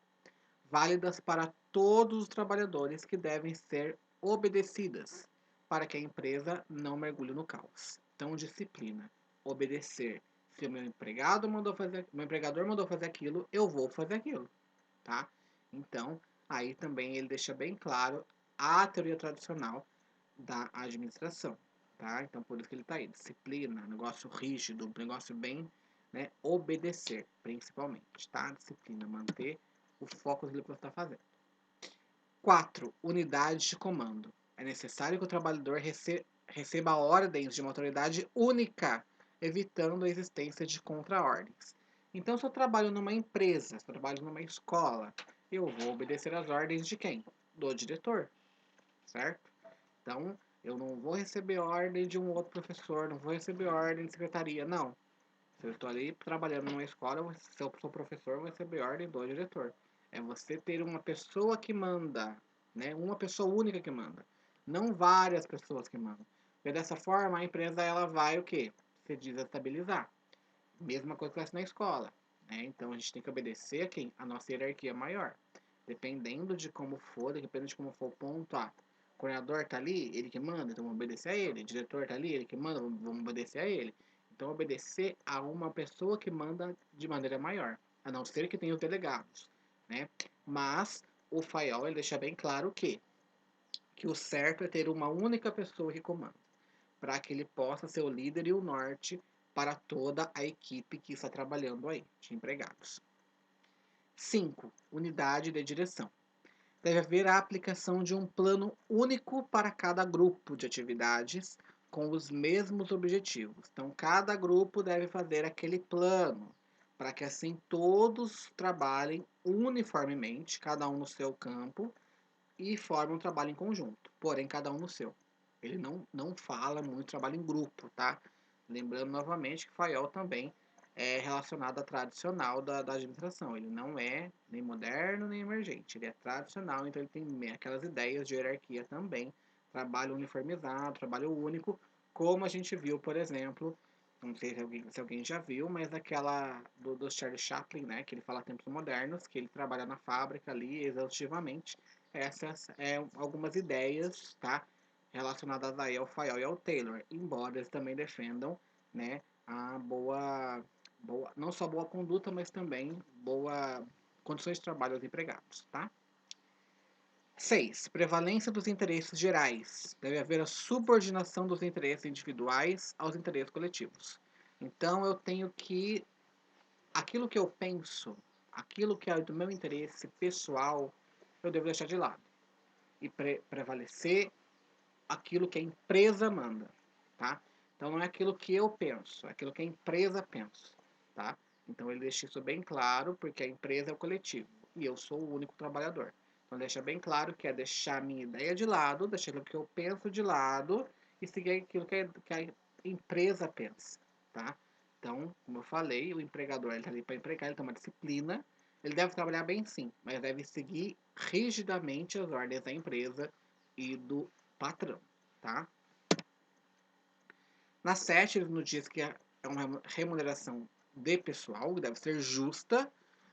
válidas para todos os trabalhadores que devem ser obedecidas, para que a empresa não mergulhe no caos. Então, disciplina, obedecer. Se o meu empregador mandou fazer aquilo, eu vou fazer aquilo, tá? Então, aí também ele deixa bem claro a teoria tradicional da administração, tá? Então, por isso que ele está aí, disciplina, negócio rígido, negócio bem né? Obedecer, principalmente, tá? Disciplina, manter o foco do que você está fazendo. 4. Unidade de comando. É necessário que o trabalhador receba ordens de uma autoridade única, evitando a existência de contra-ordens. Então, se eu trabalho numa empresa, se eu trabalho numa escola, eu vou obedecer às ordens de quem? Do diretor, certo? Então, eu não vou receber ordem de um outro professor, não vou receber ordem de secretaria, não. Se eu estou ali trabalhando numa escola, se eu sou professor, eu vou receber ordem do diretor. É você ter uma pessoa que manda, né? Uma pessoa única que manda, não várias pessoas que mandam. Porque dessa forma a empresa ela vai o quê? Se desestabilizar. Mesma coisa que acontece na escola, né? Então a gente tem que obedecer a quem? A nossa hierarquia maior. Dependendo de como for, dependendo de como for o ponto, o coordenador tá ali, ele que manda, então vamos obedecer a ele. O diretor tá ali, ele que manda, vamos obedecer a ele. Então obedecer a uma pessoa que manda de maneira maior, a não ser que tenha os delegados, né? Mas o FAIOL ele deixa bem claro que o certo é ter uma única pessoa que comanda, para que ele possa ser o líder e o norte para toda a equipe que está trabalhando aí, de empregados. 5. Unidade de direção. Deve haver a aplicação de um plano único para cada grupo de atividades com os mesmos objetivos. Então, cada grupo deve fazer aquele plano, para que assim todos trabalhem uniformemente, cada um no seu campo, e formem um trabalho em conjunto, porém cada um no seu. Ele não fala muito trabalho em grupo, tá? Lembrando novamente que FAIOL também é relacionado à tradicional da administração. Ele não é nem moderno nem emergente. Ele é tradicional, então ele tem aquelas ideias de hierarquia também. Trabalho uniformizado, trabalho único, como a gente viu, por exemplo, não sei se alguém já viu, mas aquela do Charlie Chaplin, né? Que ele fala tempos modernos, que ele trabalha na fábrica ali exaustivamente. Essas algumas ideias, tá? Relacionadas aí ao Fayol e ao Taylor, embora eles também defendam, né, a não só boa conduta, mas também boa condições de trabalho aos empregados, tá? 6. Prevalência dos interesses gerais. Deve haver a subordinação dos interesses individuais aos interesses coletivos. Então eu tenho que aquilo que eu penso, aquilo que é do meu interesse pessoal, eu devo deixar de lado e prevalecer aquilo que a empresa manda, tá? Então não é aquilo que eu penso, é aquilo que a empresa pensa, tá? Então ele deixa isso bem claro, porque a empresa é o coletivo e eu sou o único trabalhador. Então deixa bem claro que é deixar a minha ideia de lado, deixar aquilo que eu penso de lado e seguir aquilo que a empresa pensa, tá? Então, como eu falei, o empregador ele está ali para empregar, ele tem uma disciplina, ele deve trabalhar bem sim, mas deve seguir rigidamente as ordens da empresa e do patrão, tá? Na 7, ele nos diz que é uma remuneração de pessoal, que deve ser justa,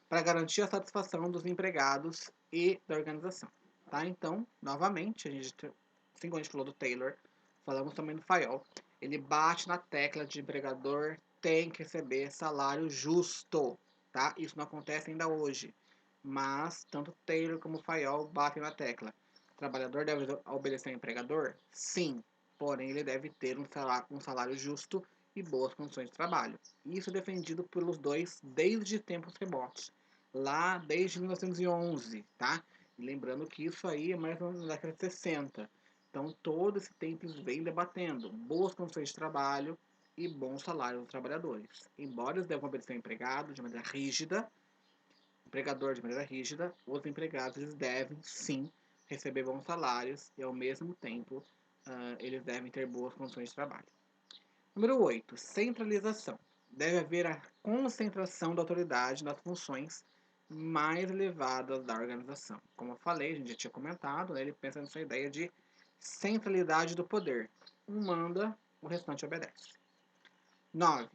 para garantir a satisfação dos empregados e da organização, tá? Então, novamente, assim como a gente falou do Taylor, falamos também do Fayol, ele bate na tecla de empregador tem que receber salário justo, tá? Isso não acontece ainda hoje, mas tanto Taylor como Fayol batem na tecla. O trabalhador deve obedecer ao empregador? Sim, porém ele deve ter um salário justo e boas condições de trabalho. Isso é defendido pelos dois desde tempos remotos, lá desde 1911, tá? E lembrando que isso aí é mais ou menos na década de 60. Então todo esse tempo eles vêm debatendo boas condições de trabalho e bons salários dos trabalhadores. Embora eles devam obedecer ao empregado de maneira rígida, empregador de maneira rígida, os empregados eles devem sim receber bons salários e ao mesmo tempo eles devem ter boas condições de trabalho. Número 8. Centralização. Deve haver a concentração da autoridade nas funções mais elevadas da organização. Como eu falei, a gente já tinha comentado, né, ele pensa nessa ideia de centralidade do poder. Um manda, o restante obedece. 9.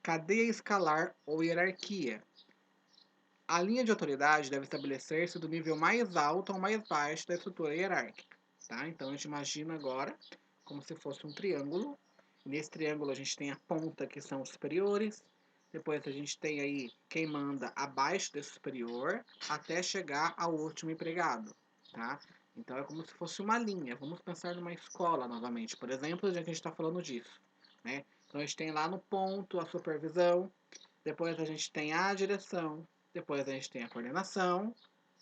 Cadeia escalar ou hierarquia. A linha de autoridade deve estabelecer-se do nível mais alto ao mais baixo da estrutura hierárquica. Tá? Então a gente imagina agora como se fosse um triângulo. Nesse triângulo a gente tem a ponta que são os superiores, depois a gente tem aí quem manda abaixo desse superior até chegar ao último empregado. Tá? Então é como se fosse uma linha. Vamos pensar numa escola novamente, por exemplo, já que a gente está falando disso. Né? Então a gente tem lá no ponto a supervisão, depois a gente tem a direção, depois a gente tem a coordenação,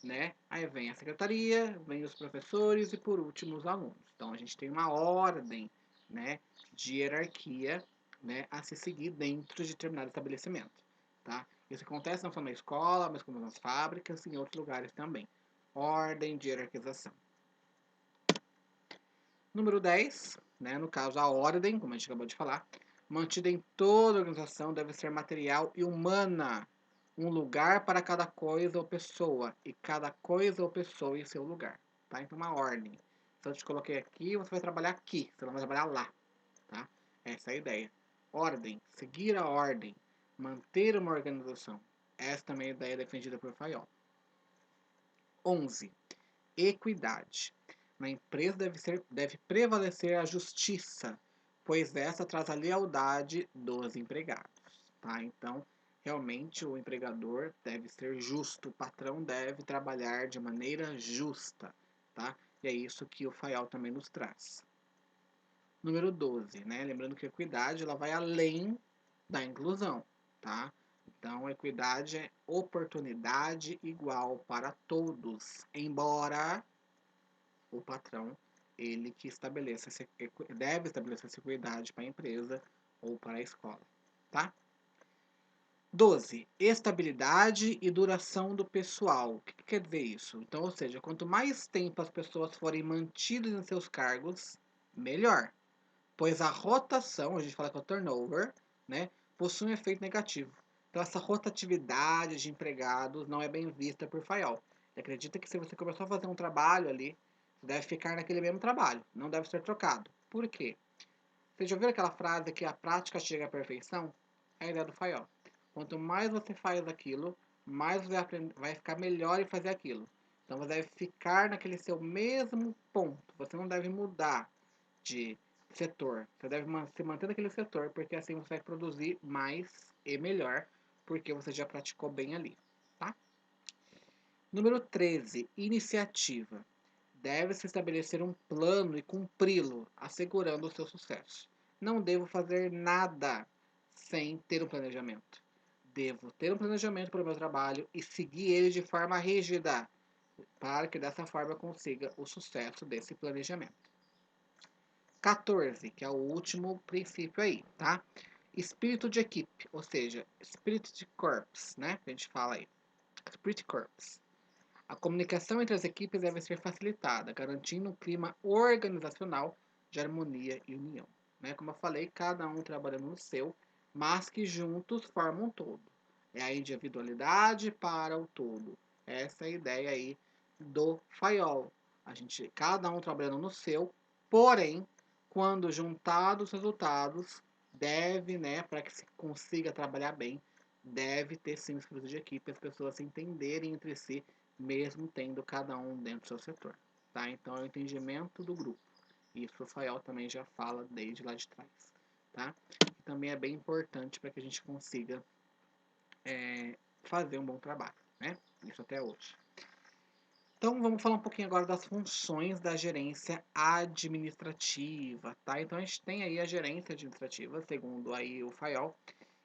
né? Aí vem a secretaria, vem os professores e por último os alunos. Então a gente tem uma ordem, né, de hierarquia, né, a se seguir dentro de determinado estabelecimento, tá? Isso acontece não só na escola, mas como nas fábricas e em outros lugares também. Ordem de hierarquização. Número 10, né, no caso a ordem, como a gente acabou de falar, mantida em toda organização deve ser material e humana, um lugar para cada coisa ou pessoa, e cada coisa ou pessoa em seu lugar, tá? Então, uma ordem. Se eu te coloquei aqui, você vai trabalhar aqui, você não vai trabalhar lá, tá? Essa é a ideia. Ordem, seguir a ordem, manter uma organização. Essa também é a ideia defendida por Fayol. 11. Equidade. Na empresa deve prevalecer a justiça, pois essa traz a lealdade dos empregados, tá? Então, realmente o empregador deve ser justo, o patrão deve trabalhar de maneira justa, tá? E é isso que o Fayol também nos traz. Número 12, né? Lembrando que a equidade ela vai além da inclusão, tá? Então, equidade é oportunidade igual para todos, embora o patrão ele que deve estabelecer essa equidade para a empresa ou para a escola, tá? 12. Estabilidade e duração do pessoal. O que quer dizer isso? Então, ou seja, quanto mais tempo as pessoas forem mantidas em seus cargos, melhor. Pois a rotação, a gente fala que é o turnover, né, possui um efeito negativo. Então, essa rotatividade de empregados não é bem vista por Fayol. Ele acredita que se você começou a fazer um trabalho ali, você deve ficar naquele mesmo trabalho, não deve ser trocado. Por quê? Você já ouviu aquela frase que a prática chega à perfeição? É a ideia do Fayol. Quanto mais você faz aquilo, mais você vai ficar melhor em fazer aquilo. Então, você deve ficar naquele seu mesmo ponto. Você não deve mudar de setor. Você deve se manter naquele setor, porque assim você vai produzir mais e melhor, porque você já praticou bem ali, tá? Número 13, iniciativa. Deve-se estabelecer um plano e cumpri-lo, assegurando o seu sucesso. Não devo fazer nada sem ter um planejamento. Devo ter um planejamento para o meu trabalho e seguir ele de forma rígida, para que dessa forma eu consiga o sucesso desse planejamento. 14, que é o último princípio aí, tá? Espírito de equipe, ou seja, spirit de corps, né? Que a gente fala aí. Spirit corps. A comunicação entre as equipes deve ser facilitada, garantindo um clima organizacional de harmonia e união. Né? Como eu falei, cada um trabalhando no seu, mas que juntos formam um todo. É a individualidade para o todo. Essa é a ideia aí do Fayol. Cada um trabalhando no seu, porém, quando juntados os resultados, deve, né, para que se consiga trabalhar bem, deve ter sim um espírito de equipe, as pessoas se entenderem entre si, mesmo tendo cada um dentro do seu setor. Tá? Então é o entendimento do grupo. Isso o Rafael também já fala desde lá de trás. Tá? E também é bem importante para que a gente consiga fazer um bom trabalho. Né? Isso até hoje. Então vamos falar um pouquinho agora das funções da gerência administrativa, tá? Então a gente tem aí a gerência administrativa, segundo aí o Fayol,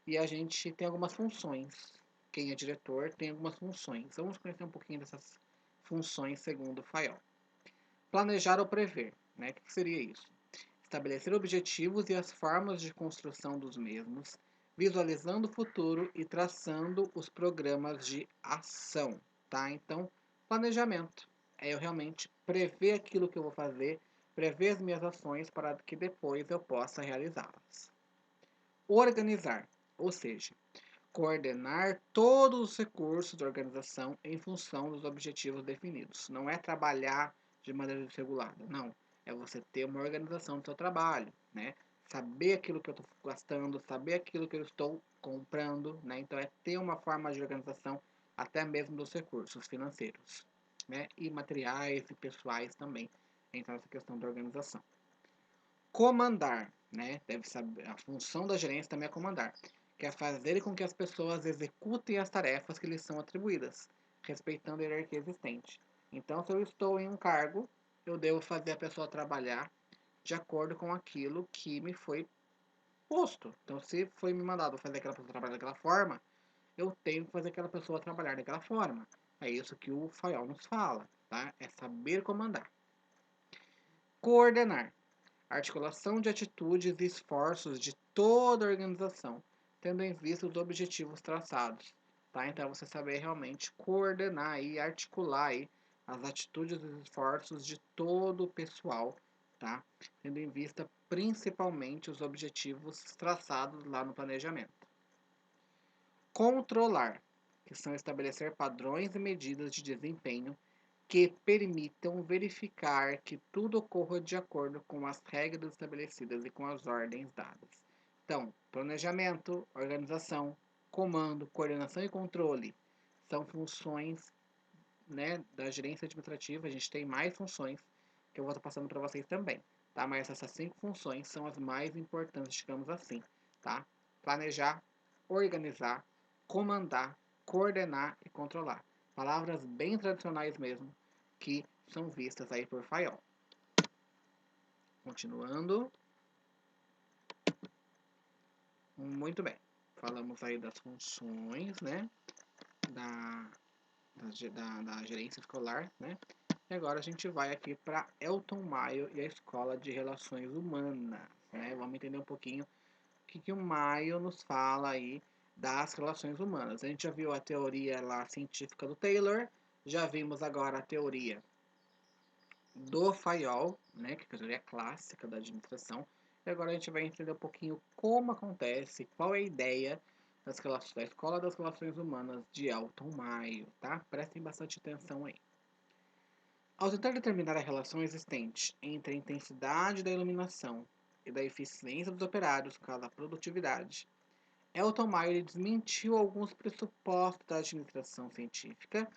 e a gente tem algumas funções. Quem é diretor tem algumas funções. Vamos conhecer um pouquinho dessas funções segundo o Fayol. Planejar ou prever, né? O que seria isso? Estabelecer objetivos e as formas de construção dos mesmos, visualizando o futuro e traçando os programas de ação, tá? Então, planejamento é eu realmente prever aquilo que eu vou fazer, prever as minhas ações para que depois eu possa realizá-las. Organizar, ou seja, coordenar todos os recursos da organização em função dos objetivos definidos. Não é trabalhar de maneira desregulada, não. É você ter uma organização do seu trabalho, né? Saber aquilo que eu estou gastando, saber aquilo que eu estou comprando, né? Então é ter uma forma de organização até mesmo dos recursos financeiros, né? E materiais e pessoais também. Entra nessa questão da organização. Comandar, né? Deve saber, a função da gerência também é comandar, que é fazer com que as pessoas executem as tarefas que lhes são atribuídas, respeitando a hierarquia existente. Então, se eu estou em um cargo, eu devo fazer a pessoa trabalhar de acordo com aquilo que me foi posto. Então, se foi me mandado fazer aquela pessoa trabalhar daquela forma, eu tenho que fazer aquela pessoa trabalhar daquela forma. É isso que o FAIOL nos fala, tá? É saber comandar. Coordenar. Articulação de atitudes e esforços de toda a organização, tendo em vista os objetivos traçados, tá? Então, você saber realmente coordenar e articular aí as atitudes e os esforços de todo o pessoal, tá? Tendo em vista principalmente os objetivos traçados lá no planejamento. Controlar, que são estabelecer padrões e medidas de desempenho que permitam verificar que tudo ocorra de acordo com as regras estabelecidas e com as ordens dadas. Então, planejamento, organização, comando, coordenação e controle são funções, né, da gerência administrativa. A gente tem mais funções que eu vou estar passando para vocês também, tá? Mas essas 5 funções são as mais importantes, digamos assim, tá? Planejar, organizar, comandar, coordenar e controlar. Palavras bem tradicionais mesmo, que são vistas aí por Fayol. Continuando. Muito bem. Falamos aí das funções, né? Da gerência escolar, né? E agora a gente vai aqui para Elton Maio e a Escola de Relações Humanas, né? Vamos entender um pouquinho o que o Maio nos fala aí das relações humanas. A gente já viu a teoria lá científica do Taylor, já vimos agora a teoria do Fayol, né, que é a teoria clássica da administração. E agora a gente vai entender um pouquinho como acontece, qual é a ideia das relações, da Escola das Relações Humanas de Elton Maio, tá? Prestem bastante atenção aí. Ao tentar determinar a relação existente entre a intensidade da iluminação e da eficiência dos operários com a produtividade, Elton Maio desmentiu alguns pressupostos da administração científica,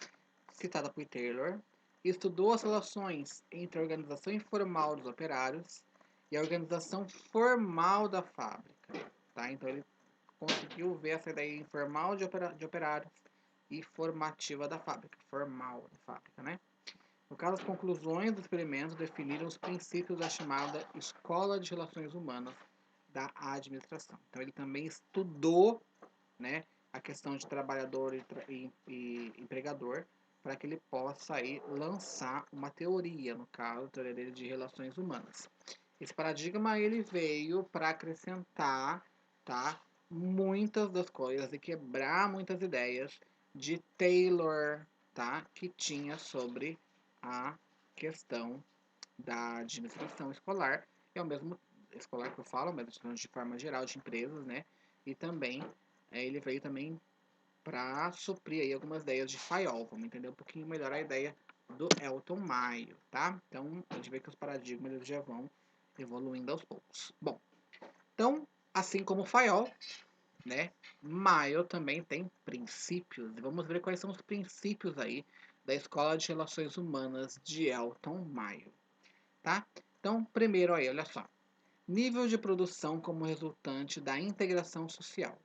citada por Taylor, e estudou as relações entre a organização informal dos operários e a organização formal da fábrica. Tá? Então ele conseguiu ver essa ideia informal de operários e formativa da fábrica, formal da fábrica, né? No caso, as conclusões do experimento definiram os princípios da chamada Escola de Relações Humanas da Administração. Então, ele também estudou, né, a questão de trabalhador e empregador para que ele possa aí lançar uma teoria, no caso, a teoria dele de relações humanas. Esse paradigma ele veio para acrescentar, tá, muitas das coisas e quebrar muitas ideias de Taylor, tá, que tinha sobre a questão da administração escolar, é o mesmo escolar que eu falo, mas de forma geral de empresas, né? E também ele veio também para suprir aí algumas ideias de Fayol. Vamos entender um pouquinho melhor a ideia do Elton Maio, tá? Então a gente vê que os paradigmas eles já vão evoluindo aos poucos. Bom, então assim como Fayol, né? Maio também tem princípios. Vamos ver quais são os princípios aí da Escola de Relações Humanas de Elton Maio, tá? Então, primeiro aí, olha só. Nível de produção como resultante da integração social.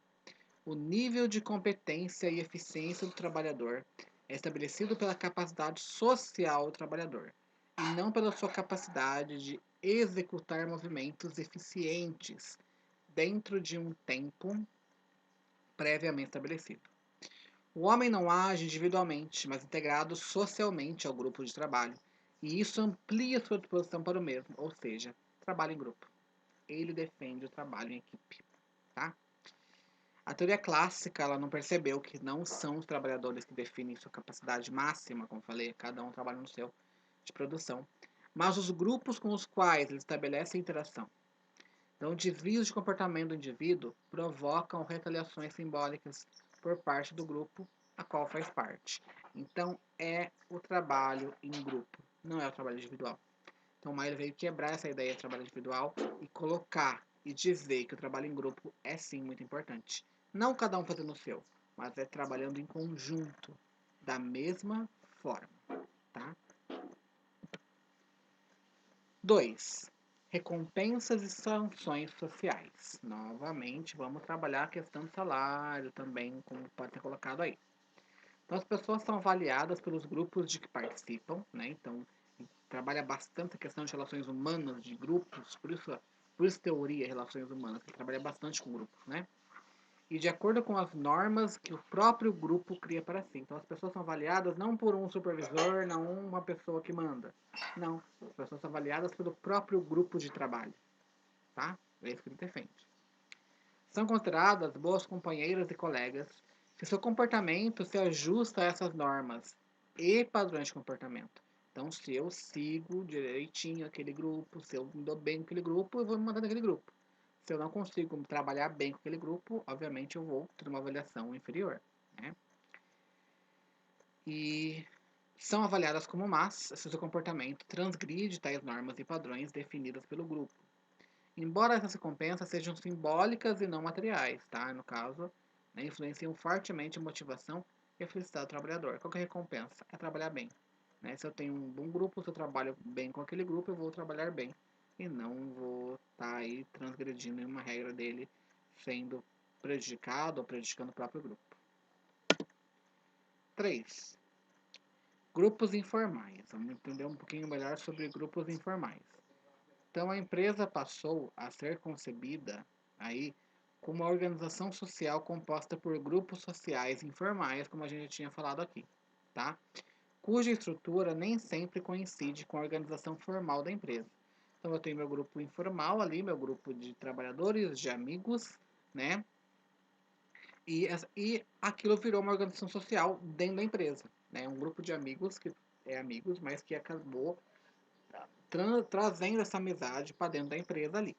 O nível de competência e eficiência do trabalhador é estabelecido pela capacidade social do trabalhador, e não pela sua capacidade de executar movimentos eficientes dentro de um tempo previamente estabelecido. O homem não age individualmente, mas integrado socialmente ao grupo de trabalho, e isso amplia sua disposição para o mesmo, ou seja, trabalho em grupo. Ele defende o trabalho em equipe, tá? A teoria clássica, ela não percebeu que não são os trabalhadores que definem sua capacidade máxima, como falei, cada um trabalha no seu de produção, mas os grupos com os quais ele estabelece a interação. Então, desvios de comportamento do indivíduo provocam retaliações simbólicas por parte do grupo a qual faz parte. Então, é o trabalho em grupo, não é o trabalho individual. Então, Maia veio quebrar essa ideia de trabalho individual e colocar e dizer que o trabalho em grupo é sim muito importante. Não cada um fazendo o seu, mas é trabalhando em conjunto, da mesma forma, tá? 2. Recompensas e sanções sociais. Novamente, vamos trabalhar a questão do salário também, como pode ser colocado aí. Então, as pessoas são avaliadas pelos grupos de que participam, né? Então, trabalha bastante a questão de relações humanas, de grupos, por isso Por isso teoria, relações humanas, que trabalha bastante com grupos, né? E de acordo com as normas que o próprio grupo cria para si. Então as pessoas são avaliadas não por um supervisor, não uma pessoa que manda. Não, as pessoas são avaliadas pelo próprio grupo de trabalho, tá? É isso que ele defende. São consideradas boas companheiras e colegas se seu comportamento se ajusta a essas normas e padrões de comportamento. Então, se eu sigo direitinho aquele grupo, se eu me dou bem com aquele grupo, eu vou me mandar naquele grupo. Se eu não consigo trabalhar bem com aquele grupo, obviamente eu vou ter uma avaliação inferior, né? E são avaliadas como más se seu comportamento transgride tais normas e padrões definidas pelo grupo. Embora essas recompensas sejam simbólicas e não materiais, tá? No caso, né, influenciam fortemente a motivação e a felicidade do trabalhador. Qual que é a recompensa? É trabalhar bem. Né? Se eu tenho um bom grupo, se eu trabalho bem com aquele grupo, eu vou trabalhar bem. E não vou estar aí transgredindo nenhuma regra dele, sendo prejudicado ou prejudicando o próprio grupo. 3. Grupos informais. Vamos entender um pouquinho melhor sobre grupos informais. Então a empresa passou a ser concebida aí como uma organização social composta por grupos sociais informais, como a gente tinha falado aqui, tá? Cuja estrutura nem sempre coincide com a organização formal da empresa. Então eu tenho meu grupo informal ali, meu grupo de trabalhadores, de amigos, né? E aquilo virou uma organização social dentro da empresa, né? Um grupo de amigos que é amigos, mas que acabou trazendo essa amizade para dentro da empresa ali,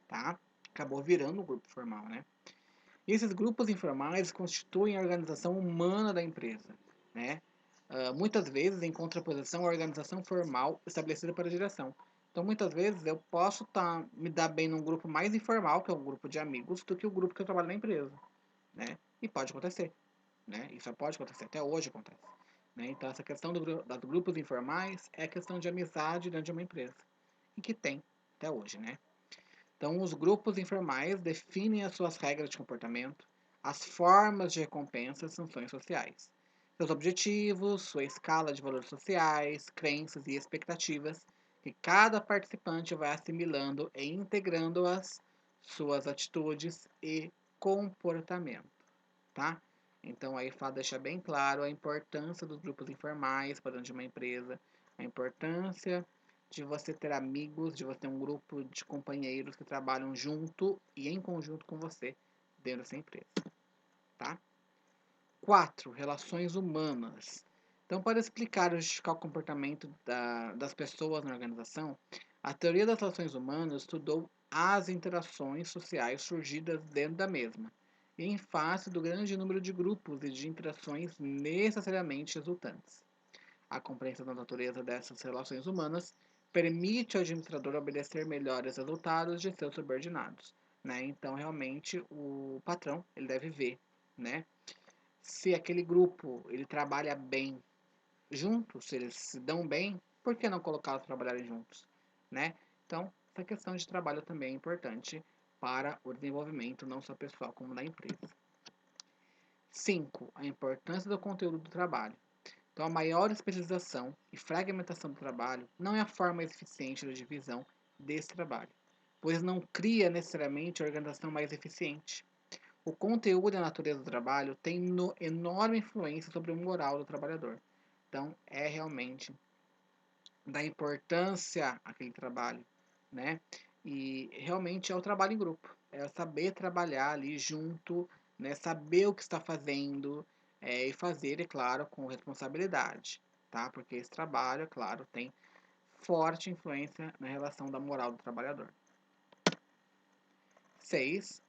tá? Acabou virando um grupo formal, né? E esses grupos informais constituem a organização humana da empresa, né? Muitas vezes em contraposição à organização formal estabelecida pela direção. Então, muitas vezes eu posso me dar bem num grupo mais informal, que é um grupo de amigos, do que o grupo que eu trabalho na empresa, né? E pode acontecer, né? Isso pode acontecer, até hoje acontece. Né? Então, essa questão dos grupos informais é questão de amizade dentro de uma empresa, e que tem até hoje, né? Então, os grupos informais definem as suas regras de comportamento, as formas de recompensa e sanções sociais, seus objetivos, sua escala de valores sociais, crenças e expectativas, que cada participante vai assimilando e integrando as suas atitudes e comportamento, tá? Então, aí deixa bem claro a importância dos grupos informais para dentro de uma empresa, a importância de você ter amigos, de você ter um grupo de companheiros que trabalham junto e em conjunto com você dentro dessa empresa, tá? 4. Relações humanas. Então, para explicar e justificar o comportamento das pessoas na organização, a teoria das relações humanas estudou as interações sociais surgidas dentro da mesma, e em face do grande número de grupos e de interações necessariamente resultantes. A compreensão da natureza dessas relações humanas permite ao administrador obedecer melhores resultados de seus subordinados, né? Então, realmente, o patrão ele deve ver, né? Se aquele grupo ele trabalha bem juntos, se eles se dão bem, por que não colocá-los para trabalharem juntos, né? Então, essa questão de trabalho também é importante para o desenvolvimento não só pessoal como da empresa. 5. A importância do conteúdo do trabalho. Então, a maior especialização e fragmentação do trabalho não é a forma mais eficiente da divisão desse trabalho, pois não cria necessariamente a organização mais eficiente. O conteúdo e a natureza do trabalho tem enorme influência sobre o moral do trabalhador. Então, é realmente da importância aquele trabalho, né? E realmente é o trabalho em grupo, é saber trabalhar ali junto, né? Saber o que está fazendo e fazer, é claro, com responsabilidade, tá? Porque esse trabalho, é claro, tem forte influência na relação da moral do trabalhador. 6.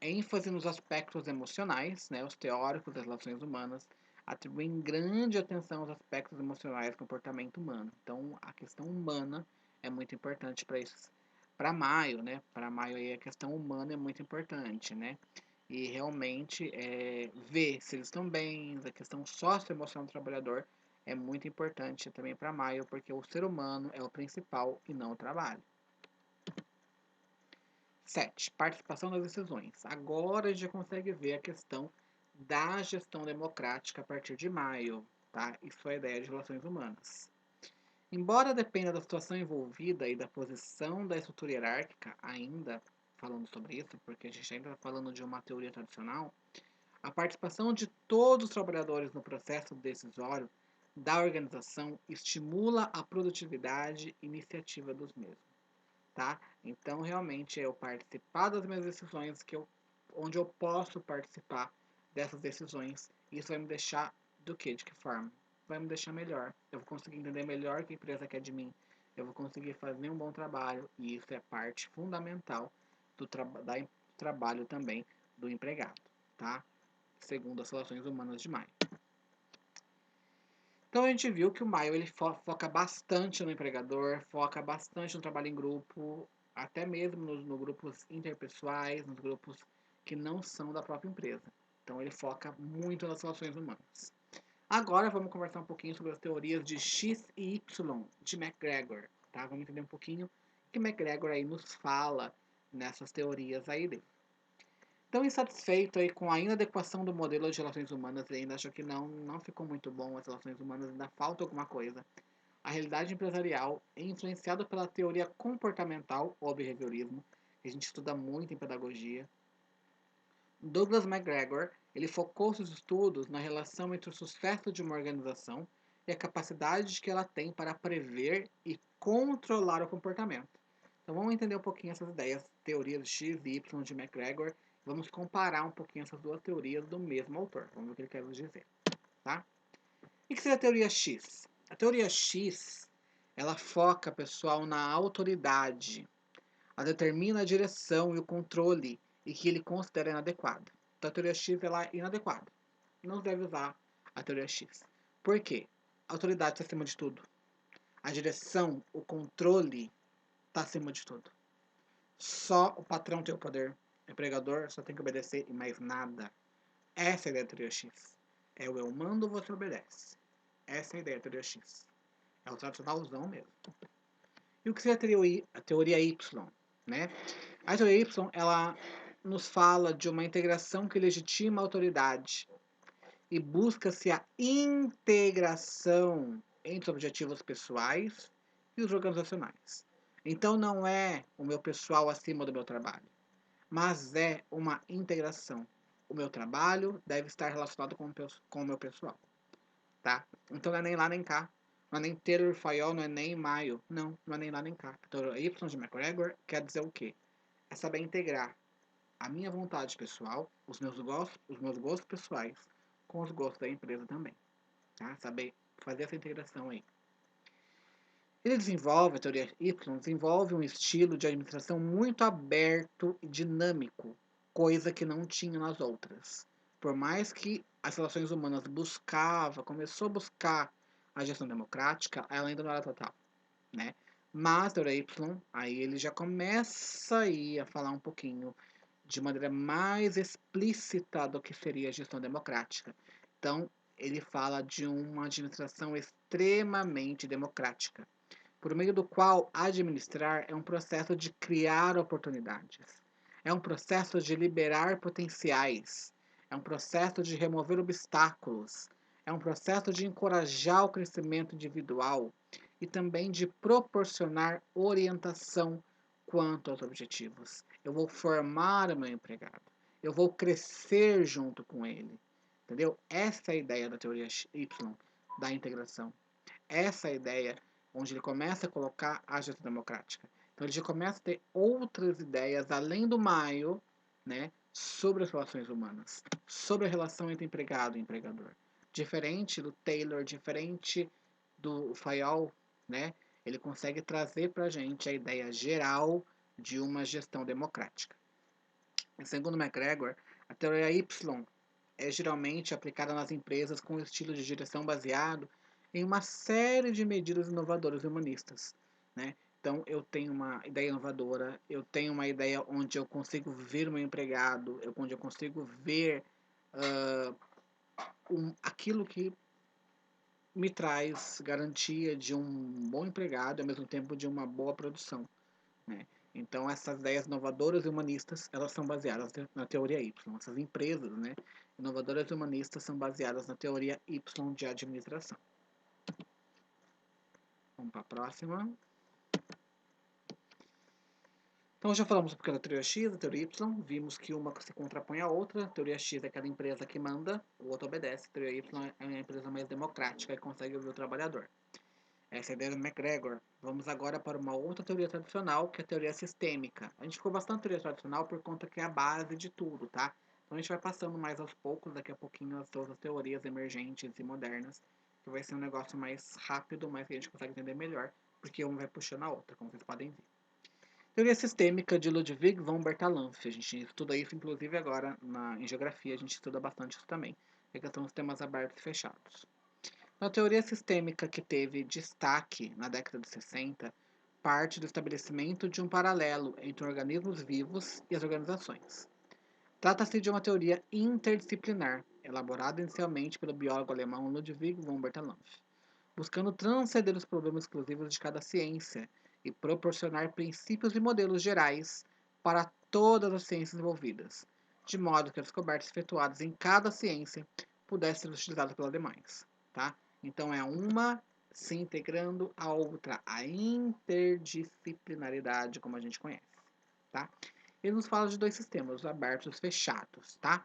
ênfase nos aspectos emocionais, né? Os teóricos das relações humanas atribuem grande atenção aos aspectos emocionais do comportamento humano. Então, a questão humana é muito importante para isso. Para Maio, né? Para Maio aí a questão humana é muito importante, né? E realmente ver se eles estão bem, a questão socioemocional do trabalhador é muito importante também para Maio, porque o ser humano é o principal e não o trabalho. 7. Participação nas decisões. Agora a gente já consegue ver a questão da gestão democrática a partir de Maio, tá? Isso é a ideia de relações humanas. Embora dependa da situação envolvida e da posição da estrutura hierárquica, ainda falando sobre isso, porque a gente ainda está falando de uma teoria tradicional, a participação de todos os trabalhadores no processo decisório da organização estimula a produtividade e iniciativa dos mesmos, tá? Então, realmente, é eu participar das minhas decisões onde eu posso participar dessas decisões. Isso vai me deixar do quê? De que forma? Vai me deixar melhor. Eu vou conseguir entender melhor o que a empresa quer de mim. Eu vou conseguir fazer um bom trabalho. E isso é parte fundamental do trabalho também do empregado, tá? Segundo as relações humanas de Maio. Então a gente viu que o Maio ele foca bastante no empregador, foca bastante no trabalho em grupo, até mesmo nos grupos interpessoais, nos grupos que não são da própria empresa. Então ele foca muito nas relações humanas. Agora vamos conversar um pouquinho sobre as teorias de X e Y de McGregor, tá? Vamos entender um pouquinho o que McGregor aí nos fala nessas teorias aí dele. Tão insatisfeito aí com a inadequação do modelo de relações humanas, ele ainda achou que não ficou muito bom as relações humanas, ainda falta alguma coisa. A realidade empresarial é influenciada pela teoria comportamental, ou behaviorismo, que a gente estuda muito em pedagogia. Douglas McGregor, ele focou seus estudos na relação entre o sucesso de uma organização e a capacidade que ela tem para prever e controlar o comportamento. Então vamos entender um pouquinho essas ideias, teorias X e Y de McGregor. Vamos comparar um pouquinho essas duas teorias do mesmo autor. Vamos ver o que ele quer nos dizer, tá? E o que seria a teoria X? A teoria X, ela foca, pessoal, na autoridade. Ela determina a direção e o controle e que ele considera inadequado. Então a teoria X ela é inadequada. Não deve usar a teoria X. Por quê? A autoridade está acima de tudo. A direção, o controle está acima de tudo. Só o patrão tem o poder. O empregador só tem que obedecer e mais nada. Essa é a ideia da teoria X. É o eu mando, você obedece. Essa é a ideia da teoria X. É o tradicionalzão mesmo. E o que seria a teoria Y? Né? A teoria Y, ela nos fala de uma integração que legitima a autoridade e busca-se a integração entre os objetivos pessoais e os organizacionais. Então não é o meu pessoal acima do meu trabalho, mas é uma integração. O meu trabalho deve estar relacionado com o meu pessoal, tá? Então não é nem lá nem cá. Não é nem Taylor Fayol, não é nem Maio. Não é nem lá nem cá. Então, Y de McGregor quer dizer o quê? É saber integrar a minha vontade pessoal, os meus gostos pessoais, com os gostos da empresa também. Tá? Saber fazer essa integração aí. Ele desenvolve, a teoria Y, desenvolve um estilo de administração muito aberto e dinâmico, coisa que não tinha nas outras. Por mais que as relações humanas começou a buscar a gestão democrática, ela ainda não era total, né? Mas a teoria Y, aí ele já começa aí a falar um pouquinho de maneira mais explícita do que seria a gestão democrática. Então, ele fala de uma administração extremamente democrática, por meio do qual administrar é um processo de criar oportunidades, é um processo de liberar potenciais, é um processo de remover obstáculos, é um processo de encorajar o crescimento individual e também de proporcionar orientação quanto aos objetivos. Eu vou formar o meu empregado, eu vou crescer junto com ele, entendeu? Essa é a ideia da teoria Y, da integração. Essa é a ideia onde ele começa a colocar a gestão democrática. Então ele já começa a ter outras ideias além do Maio, né, sobre as relações humanas, sobre a relação entre empregado e empregador. Diferente do Taylor, diferente do Fayol, né, ele consegue trazer para a gente a ideia geral de uma gestão democrática. Segundo McGregor, a teoria Y é geralmente aplicada nas empresas com estilo de direção baseado em uma série de medidas inovadoras e humanistas, né? Então, eu tenho uma ideia inovadora, eu tenho uma ideia onde eu consigo ver o meu empregado, onde eu consigo ver aquilo que me traz garantia de um bom empregado e, ao mesmo tempo, de uma boa produção, né? Então, essas ideias inovadoras e humanistas, elas são baseadas na teoria Y. Essas empresas, né, inovadoras e humanistas são baseadas na teoria Y de administração. Vamos para a próxima. Então já falamos um pouquinho da teoria X, da teoria Y, vimos que uma se contrapõe à outra. A teoria X é aquela empresa que manda, o outro obedece. A teoria Y é uma empresa mais democrática e consegue ouvir o trabalhador. Essa é a ideia do McGregor. Vamos agora para uma outra teoria tradicional, que é a teoria sistêmica. A gente ficou bastante teoria tradicional por conta que é a base de tudo, tá? Então a gente vai passando mais aos poucos, daqui a pouquinho, as outras teorias emergentes e modernas, que vai ser um negócio mais rápido, mas que a gente consegue entender melhor, porque uma vai puxando a outra, como vocês podem ver. Teoria sistêmica de Ludwig von Bertalanffy. A gente estuda isso, inclusive, agora em geografia, a gente estuda bastante isso também, que são os temas abertos e fechados. A teoria sistêmica que teve destaque na década de 60 parte do estabelecimento de um paralelo entre organismos vivos e as organizações. Trata-se de uma teoria interdisciplinar, elaborada inicialmente pelo biólogo alemão Ludwig von Bertalanffy, buscando transcender os problemas exclusivos de cada ciência e proporcionar princípios e modelos gerais para todas as ciências envolvidas, de modo que as descobertas efetuadas em cada ciência pudessem ser utilizadas pelas demais. Tá? Então é uma se integrando à outra, a interdisciplinaridade, como a gente conhece. Tá? Ele nos fala de dois sistemas, os abertos e os fechados. Tá?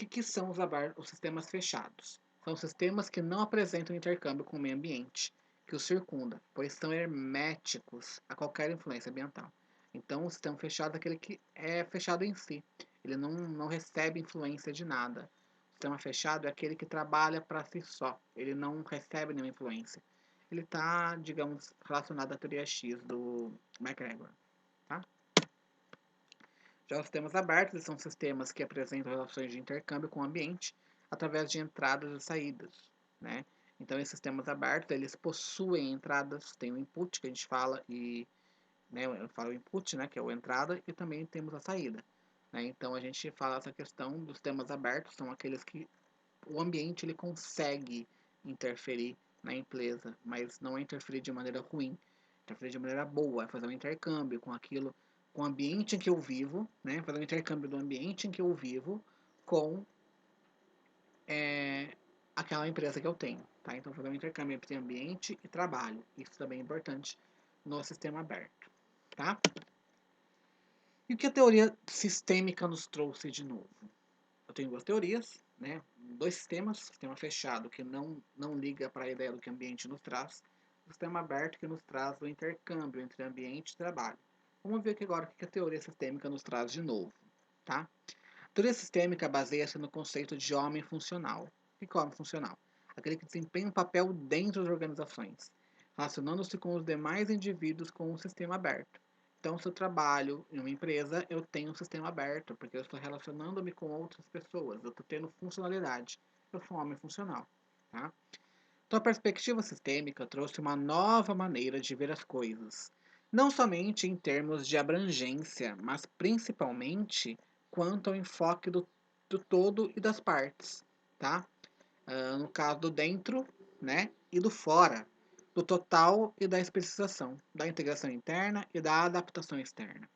O que são os sistemas fechados? São sistemas que não apresentam intercâmbio com o meio ambiente, que os circunda, pois são herméticos a qualquer influência ambiental. Então, o sistema fechado é aquele que é fechado em si. Ele não recebe influência de nada. O sistema fechado é aquele que trabalha para si só. Ele não recebe nenhuma influência. Ele está, digamos, relacionado à teoria X do McGregor. Tá? Já os sistemas abertos são sistemas que apresentam relações de intercâmbio com o ambiente através de entradas e saídas, né? Então, esses sistemas abertos, eles possuem entradas, tem o input que a gente fala e, né, eu falo input, né, que é a entrada, e também temos a saída, né? Então, a gente fala essa questão dos sistemas abertos, são aqueles que o ambiente ele consegue interferir na empresa, mas não é interferir de maneira ruim, interferir de maneira boa, é fazer um intercâmbio com aquilo, com o ambiente em que eu vivo, né? Fazer um intercâmbio do ambiente em que eu vivo com aquela empresa que eu tenho, tá? Então, fazer um intercâmbio entre ambiente e trabalho, isso também é importante no sistema aberto, tá? E o que a teoria sistêmica nos trouxe de novo? Eu tenho duas teorias, né? Dois sistemas, sistema fechado que não liga para a ideia do que o ambiente nos traz, sistema aberto que nos traz o intercâmbio entre ambiente e trabalho. Vamos ver aqui agora o que a teoria sistêmica nos traz de novo, tá? A teoria sistêmica baseia-se no conceito de homem funcional. O que é homem funcional? Aquele que desempenha um papel dentro das organizações, relacionando-se com os demais indivíduos com um sistema aberto. Então, se eu trabalho em uma empresa, eu tenho um sistema aberto, porque eu estou relacionando-me com outras pessoas, eu estou tendo funcionalidade. Eu sou um homem funcional. Tá? Então, a perspectiva sistêmica trouxe uma nova maneira de ver as coisas, não somente em termos de abrangência, mas principalmente quanto ao enfoque do todo e das partes. Tá? No caso do dentro, né, e do fora, do total e da especificação, da integração interna e da adaptação externa,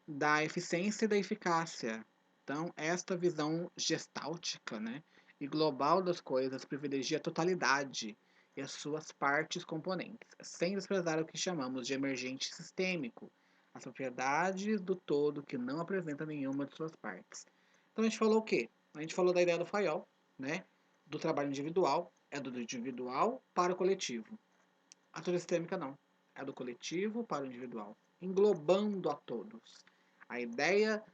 da eficiência e da eficácia. Então, esta visão gestáltica, né, e global das coisas privilegia a totalidade e as suas partes componentes, sem desprezar o que chamamos de emergente sistêmico, as propriedades do todo que não apresenta nenhuma de suas partes. Então, a gente falou o quê? A gente falou da ideia do Fayol, né, do trabalho individual, é do individual para o coletivo. A teoria sistêmica não. É do coletivo para o individual, englobando a todos. A ideia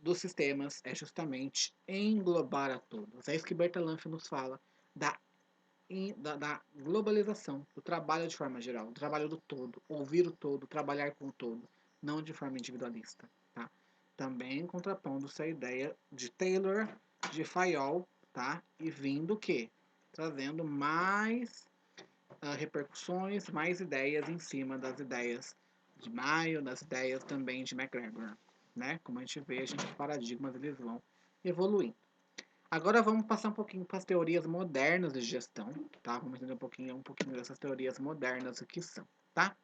dos sistemas é justamente englobar a todos. É isso que Bertalanffy nos fala da globalização, do trabalho de forma geral, do trabalho do todo, ouvir o todo, trabalhar com o todo, não de forma individualista. Tá? Também contrapondo-se a ideia de Taylor, de Fayol, tá? E vindo o quê? Trazendo mais repercussões, mais ideias em cima das ideias de Mayo, das ideias também de McGregor, né? Como a gente vê, os paradigmas eles vão evoluindo. Agora vamos passar um pouquinho para as teorias modernas de gestão, tá? Vamos entender um pouquinho dessas teorias modernas, o que são, tá?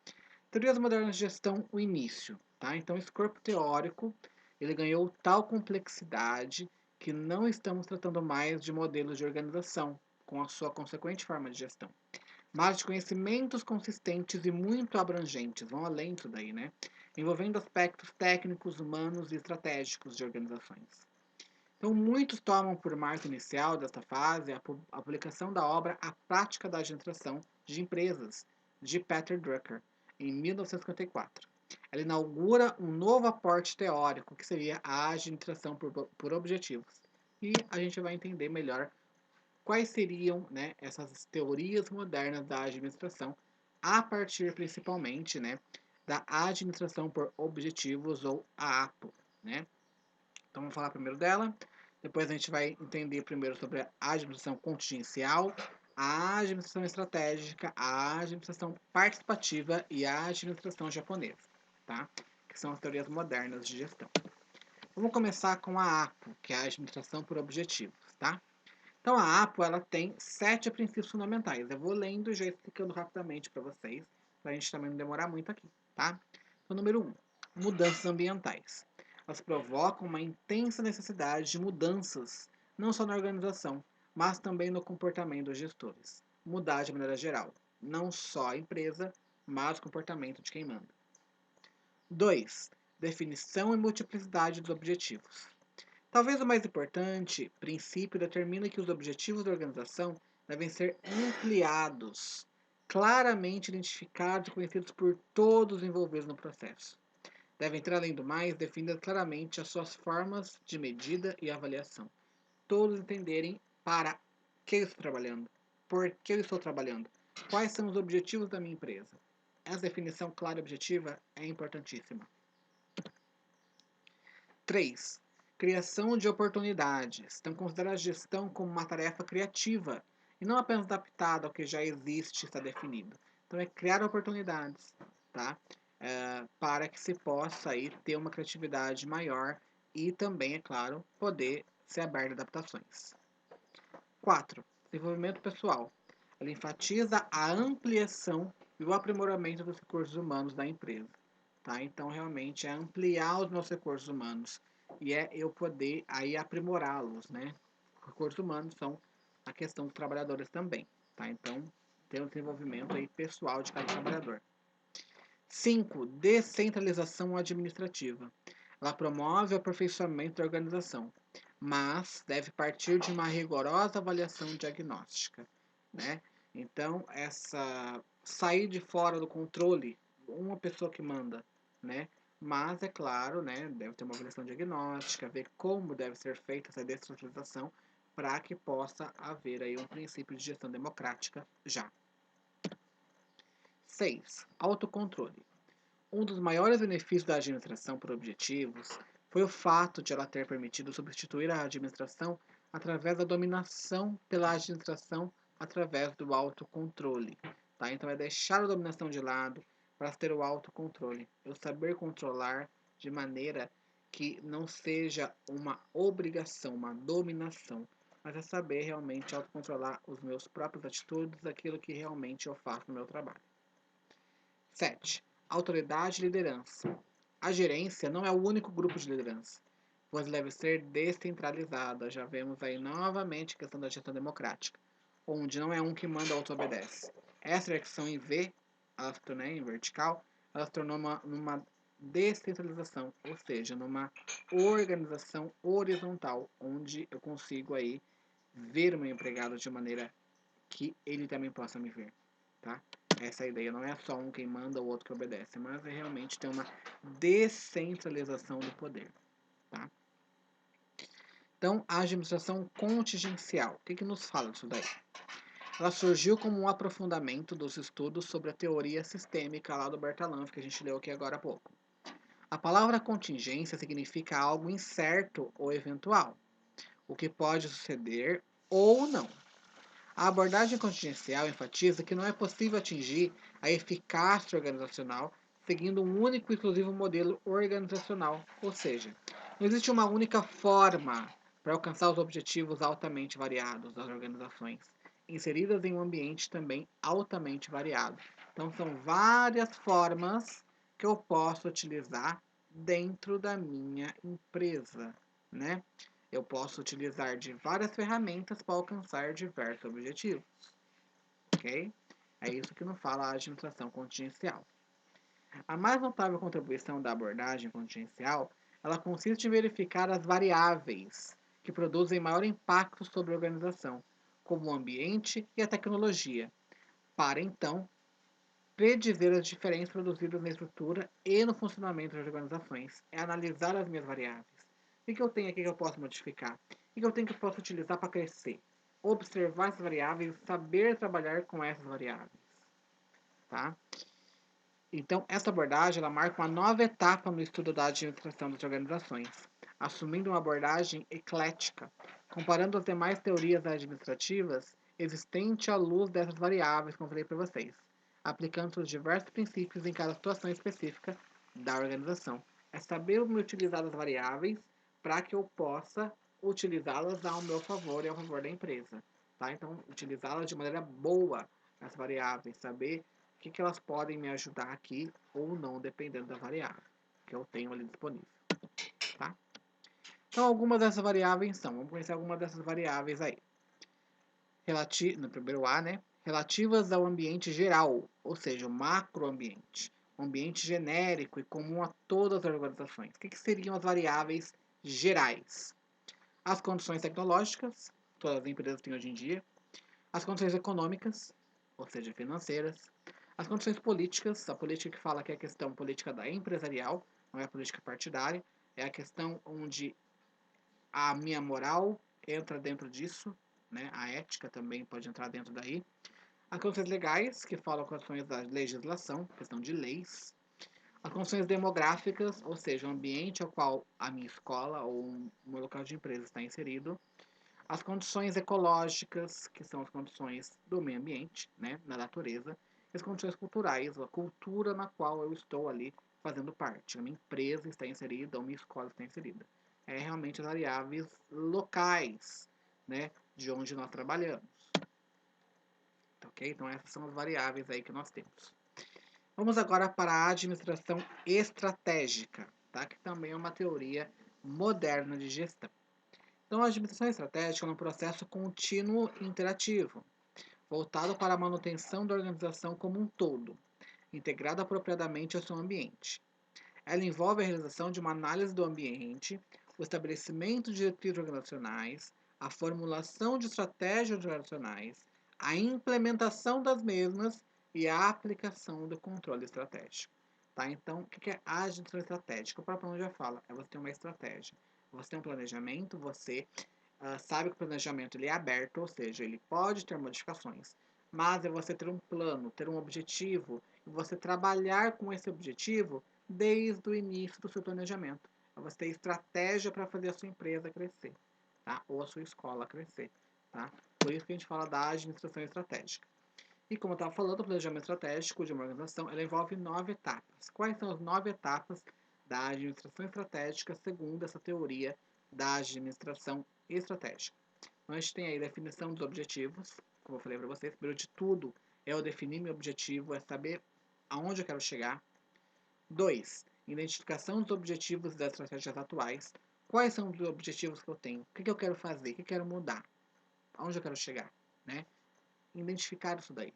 Teorias modernas de gestão, o início, tá? Então, esse corpo teórico, ele ganhou tal complexidade que não estamos tratando mais de modelos de organização, com a sua consequente forma de gestão. mas de conhecimentos consistentes e muito abrangentes, vão além disso daí, né? Envolvendo aspectos técnicos, humanos e estratégicos de organizações. Então, muitos tomam por marco inicial desta fase a publicação da obra A Prática da Administração de Empresas, de Peter Drucker, em 1954. Ela inaugura um novo aporte teórico, que seria a administração por objetivos. E a gente vai entender melhor quais seriam, né, essas teorias modernas da administração, a partir principalmente, né, da administração por objetivos, ou a APO, né? Então vamos falar primeiro dela, depois a gente vai entender primeiro sobre a administração contingencial, a administração estratégica, a administração participativa e a administração japonesa, tá? Que são as teorias modernas de gestão. Vamos começar com a APO, que é a administração por objetivos, tá? Então a APO ela tem 7 princípios fundamentais. Eu vou lendo e já explicando rapidamente para vocês, para a gente também não demorar muito aqui, tá? Então, número 1, mudanças ambientais. Elas provocam uma intensa necessidade de mudanças, não só na organização, mas também no comportamento dos gestores. Mudar de maneira geral, não só a empresa, mas o comportamento de quem manda. 2, definição e multiplicidade dos objetivos. Talvez o mais importante princípio determina que os objetivos da organização devem ser ampliados, claramente identificados e conhecidos por todos os envolvidos no processo. Devem ter, além do mais, definidas claramente as suas formas de medida e avaliação. Todos entenderem para que eu estou trabalhando, por que eu estou trabalhando, quais são os objetivos da minha empresa. Essa definição clara e objetiva é importantíssima. 3. Criação de oportunidades. Então, considera a gestão como uma tarefa criativa e não apenas adaptada ao que já existe e está definido. Então, é criar oportunidades, tá? Para que se possa aí ter uma criatividade maior e também, é claro, poder ser aberto a adaptações. 4. Desenvolvimento pessoal. Ela enfatiza a ampliação e o aprimoramento dos recursos humanos da empresa. Tá? Então, realmente, é ampliar os meus recursos humanos e é eu poder aí aprimorá-los, né? Recursos humanos são a questão dos trabalhadores também, tá? Então, ter um desenvolvimento aí pessoal de cada trabalhador. 5. Descentralização administrativa. Ela promove o aperfeiçoamento da organização, mas deve partir de uma rigorosa avaliação diagnóstica, né? Então, essa sair de fora do controle, uma pessoa que manda, né? Mas é claro, né, deve ter uma avaliação diagnóstica, ver como deve ser feita essa descentralização para que possa haver aí um princípio de gestão democrática já. 6. Autocontrole. Um dos maiores benefícios da administração por objetivos foi o fato de ela ter permitido substituir a administração através da dominação pela administração através do autocontrole. Tá? Então é deixar a dominação de lado para ter o autocontrole. Eu saber controlar de maneira que não seja uma obrigação, uma dominação, mas é saber realmente autocontrolar os meus próprios atitudes, aquilo que realmente eu faço no meu trabalho. 7. Autoridade e liderança. A gerência não é o único grupo de liderança, pois deve ser descentralizada. Já vemos aí novamente a questão da gestão democrática, onde não é um que manda, outro obedece. Essa direção em V, ela se tornou em vertical, ela se tornou numa descentralização, ou seja, numa organização horizontal, onde eu consigo aí ver o meu empregado de maneira que ele também possa me ver, tá? Essa ideia não é só um quem manda, o outro que obedece, mas é realmente ter uma descentralização do poder, tá? Então, a administração contingencial, o que nos fala disso daí? Ela surgiu como um aprofundamento dos estudos sobre a teoria sistêmica lá do Bertalanffy, que a gente leu aqui agora há pouco. A palavra contingência significa algo incerto ou eventual, o que pode suceder ou não. A abordagem contingencial enfatiza que não é possível atingir a eficácia organizacional seguindo um único e exclusivo modelo organizacional, ou seja, não existe uma única forma para alcançar os objetivos altamente variados das organizações, inseridas em um ambiente também altamente variado. Então, são várias formas que eu posso utilizar dentro da minha empresa, né? Eu posso utilizar de várias ferramentas para alcançar diversos objetivos, ok? É isso que não fala a administração contingencial. A mais notável contribuição da abordagem contingencial, ela consiste em verificar as variáveis que produzem maior impacto sobre a organização, como o ambiente e a tecnologia, para então predizer as diferenças produzidas na estrutura e no funcionamento das organizações. É analisar as minhas variáveis. O que eu tenho aqui que eu posso modificar? O que eu tenho que eu posso utilizar para crescer? Observar essas variáveis e saber trabalhar com essas variáveis. Tá? Então, essa abordagem ela marca uma nova etapa no estudo da administração das organizações, assumindo uma abordagem eclética, comparando as demais teorias administrativas existentes à luz dessas variáveis, como eu falei para vocês, aplicando os diversos princípios em cada situação específica da organização. É saber como utilizar as variáveis para que eu possa utilizá-las ao meu favor e ao favor da empresa. Tá? Então, utilizá-las de maneira boa, as variáveis, saber que elas podem me ajudar aqui ou não, dependendo da variável que eu tenho ali disponível. Tá? Então, algumas dessas variáveis são, vamos conhecer algumas dessas variáveis aí. No primeiro A, né? Relativas ao ambiente geral, ou seja, o macroambiente. Um ambiente genérico e comum a todas as organizações. O que seriam as variáveis gerais? As condições tecnológicas, todas as empresas têm hoje em dia. As condições econômicas, ou seja, financeiras. As condições políticas, a política que fala que é a questão política da empresarial, não é a política partidária, é a questão onde a minha moral entra dentro disso, né? A ética também pode entrar dentro daí. As condições legais, que falam questões da legislação, questão de leis. As condições demográficas, ou seja, o ambiente ao qual a minha escola ou o meu local de empresa está inserido. As condições ecológicas, que são as condições do meio ambiente, né, na natureza. E as condições culturais, a cultura na qual eu estou ali fazendo parte. A minha empresa está inserida, ou a minha escola está inserida. É realmente as variáveis locais, né, de onde nós trabalhamos. Ok? Então essas são as variáveis aí que nós temos. Vamos agora para a administração estratégica, tá? Que também é uma teoria moderna de gestão. Então, a administração estratégica é um processo contínuo e interativo, voltado para a manutenção da organização como um todo, integrada apropriadamente ao seu ambiente. Ela envolve a realização de uma análise do ambiente, o estabelecimento de diretrizes organizacionais, a formulação de estratégias organizacionais, a implementação das mesmas e a aplicação do controle estratégico. Tá? Então, o que é a administração estratégica? O próprio nome já fala, é você ter uma estratégia. Você tem um planejamento, você sabe que o planejamento ele é aberto, ou seja, ele pode ter modificações, mas é você ter um plano, ter um objetivo, e você trabalhar com esse objetivo desde o início do seu planejamento. É você ter estratégia para fazer a sua empresa crescer, tá? Ou a sua escola crescer, tá? Por isso que a gente fala da administração estratégica. E como eu estava falando, o planejamento estratégico de uma organização, ela envolve 9 etapas. Quais são as 9 etapas da administração estratégica segundo essa teoria da administração estratégica? Então, a gente tem aí a definição dos objetivos, como eu falei para vocês. Primeiro de tudo, é eu definir meu objetivo, é saber aonde eu quero chegar. 2. Identificação dos objetivos das estratégias atuais. Quais são os objetivos que eu tenho? O que eu quero fazer? O que eu quero mudar? Aonde eu quero chegar? Né? Identificar isso daí.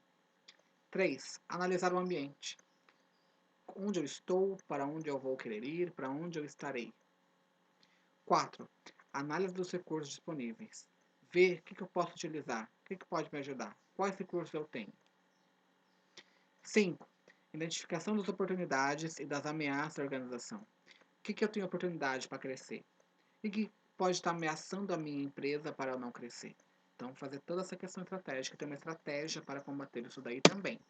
3. Analisar o ambiente. Onde eu estou, para onde eu vou querer ir, para onde eu estarei. 4. Análise dos recursos disponíveis. Ver o que eu posso utilizar, o que pode me ajudar, quais recursos eu tenho. 5. Identificação das oportunidades e das ameaças da organização. O que eu tenho oportunidade para crescer? E que pode estar ameaçando a minha empresa para eu não crescer. Então, fazer toda essa questão estratégica, ter uma estratégia para combater isso daí também.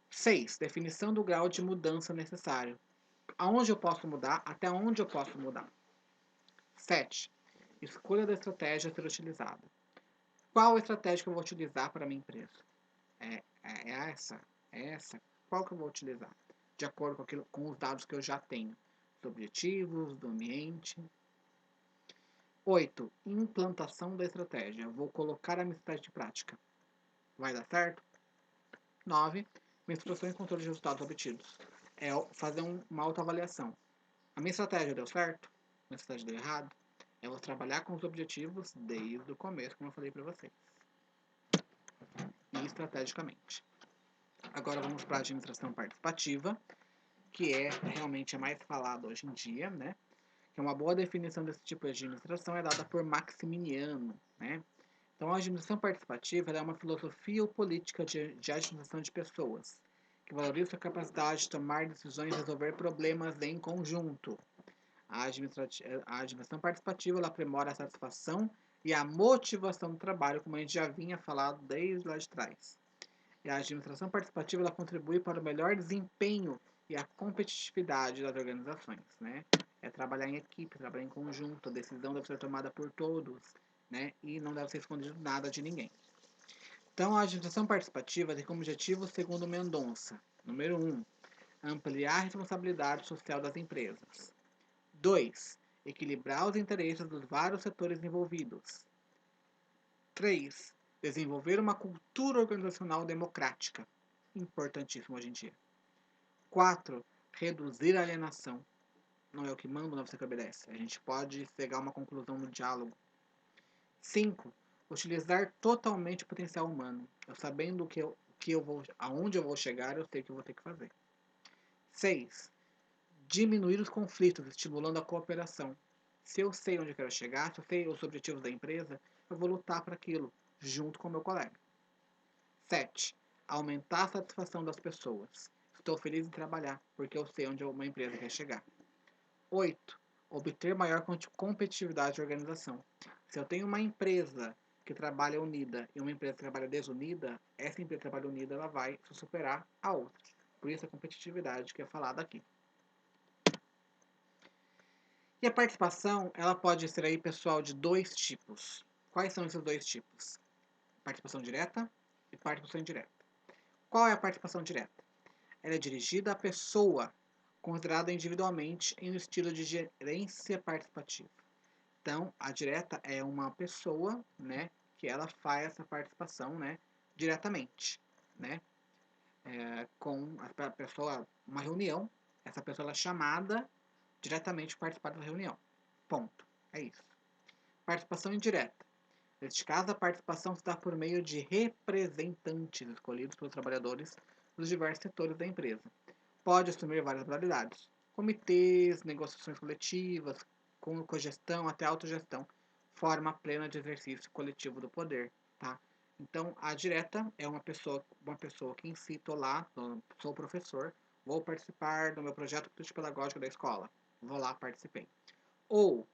6. Definição do grau de mudança necessário. Aonde eu posso mudar, até onde eu posso mudar. 7. Escolha da estratégia a ser utilizada. Qual estratégia que eu vou utilizar para a minha empresa? É essa? É essa? Qual que eu vou utilizar? De acordo com os dados que eu já tenho. Os objetivos, do ambiente. 8. Implantação da estratégia. Eu vou colocar a minha estratégia de prática. Vai dar certo? 9. Mensuração e controle de resultados obtidos. É fazer uma autoavaliação. A minha estratégia deu certo? A minha estratégia deu errado? Eu vou trabalhar com os objetivos desde o começo, como eu falei para vocês. e estrategicamente. Agora vamos para a administração participativa, que é realmente a mais falada hoje em dia, né? Que uma boa definição desse tipo de administração é dada por Maximiano, né? Então, a administração participativa é uma filosofia ou política de administração de pessoas, que valoriza a capacidade de tomar decisões e resolver problemas em conjunto. A administração participativa ela aprimora a satisfação e a motivação do trabalho, como a gente já vinha falado desde lá de trás. E a administração participativa ela contribui para o melhor desempenho e a competitividade das organizações, né? É trabalhar em equipe, trabalhar em conjunto, a decisão deve ser tomada por todos, né? E não deve ser escondido nada de ninguém. Então, a administração participativa tem como objetivo, segundo Mendonça, número 1, ampliar a responsabilidade social das empresas. 2, equilibrar os interesses dos vários setores envolvidos. 3, desenvolver uma cultura organizacional democrática, importantíssimo hoje em dia. 4, reduzir a alienação. Não é o que manda, não é você que obedece. A gente pode chegar a uma conclusão no diálogo. 5, utilizar totalmente o potencial humano. Eu sabendo aonde eu vou chegar, eu sei o que eu vou ter que fazer. 6, diminuir os conflitos, estimulando a cooperação. Se eu sei onde eu quero chegar, se eu sei os objetivos da empresa, eu vou lutar para aquilo, junto com o meu colega. 7. Aumentar a satisfação das pessoas. Estou feliz em trabalhar, porque eu sei onde uma empresa quer chegar. 8. Obter maior competitividade de organização. Se eu tenho uma empresa que trabalha unida e uma empresa que trabalha desunida, essa empresa que trabalha unida ela vai superar a outra. Por isso a competitividade que é falada aqui. E a participação, ela pode ser aí, pessoal, de dois tipos. Quais são esses dois tipos? Participação direta e participação indireta. Qual é a participação direta? Ela é dirigida à pessoa, considerada individualmente em um estilo de gerência participativa. Então, a direta é uma pessoa, né, que ela faz essa participação, né, diretamente, né, com a pessoa, uma reunião, essa pessoa ela é chamada diretamente para participar da reunião. Ponto. É isso. Participação indireta. Neste caso, a participação se dá por meio de representantes escolhidos pelos trabalhadores dos diversos setores da empresa. Pode assumir várias modalidades: comitês, negociações coletivas, com cogestão até autogestão, forma plena de exercício coletivo do poder. Tá? Então, a direta é uma pessoa que incita lá, sou professor, vou participar do meu projeto pedagógico da escola. Vou lá, participei. Ou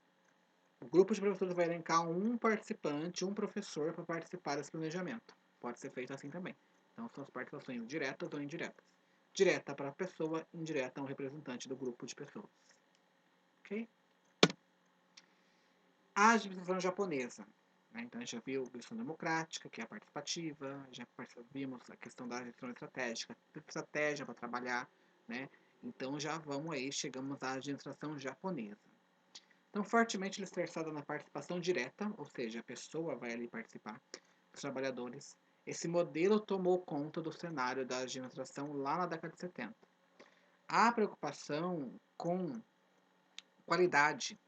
o grupo de professores vai elencar um participante, um professor, para participar desse planejamento. Pode ser feito assim também. Então, são as participações diretas ou indiretas. Direta para a pessoa, indireta a um representante do grupo de pessoas. Ok? A administração japonesa. Né? Então, a gente já viu a administração democrática, que é a participativa. Já vimos a questão da gestão estratégica. Estratégia para trabalhar. Né? Então, já vamos aí, chegamos à administração japonesa. Então, fortemente alicerçada na participação direta, ou seja, a pessoa vai ali participar, os trabalhadores. Esse modelo tomou conta do cenário da administração lá na década de 70. A preocupação com qualidade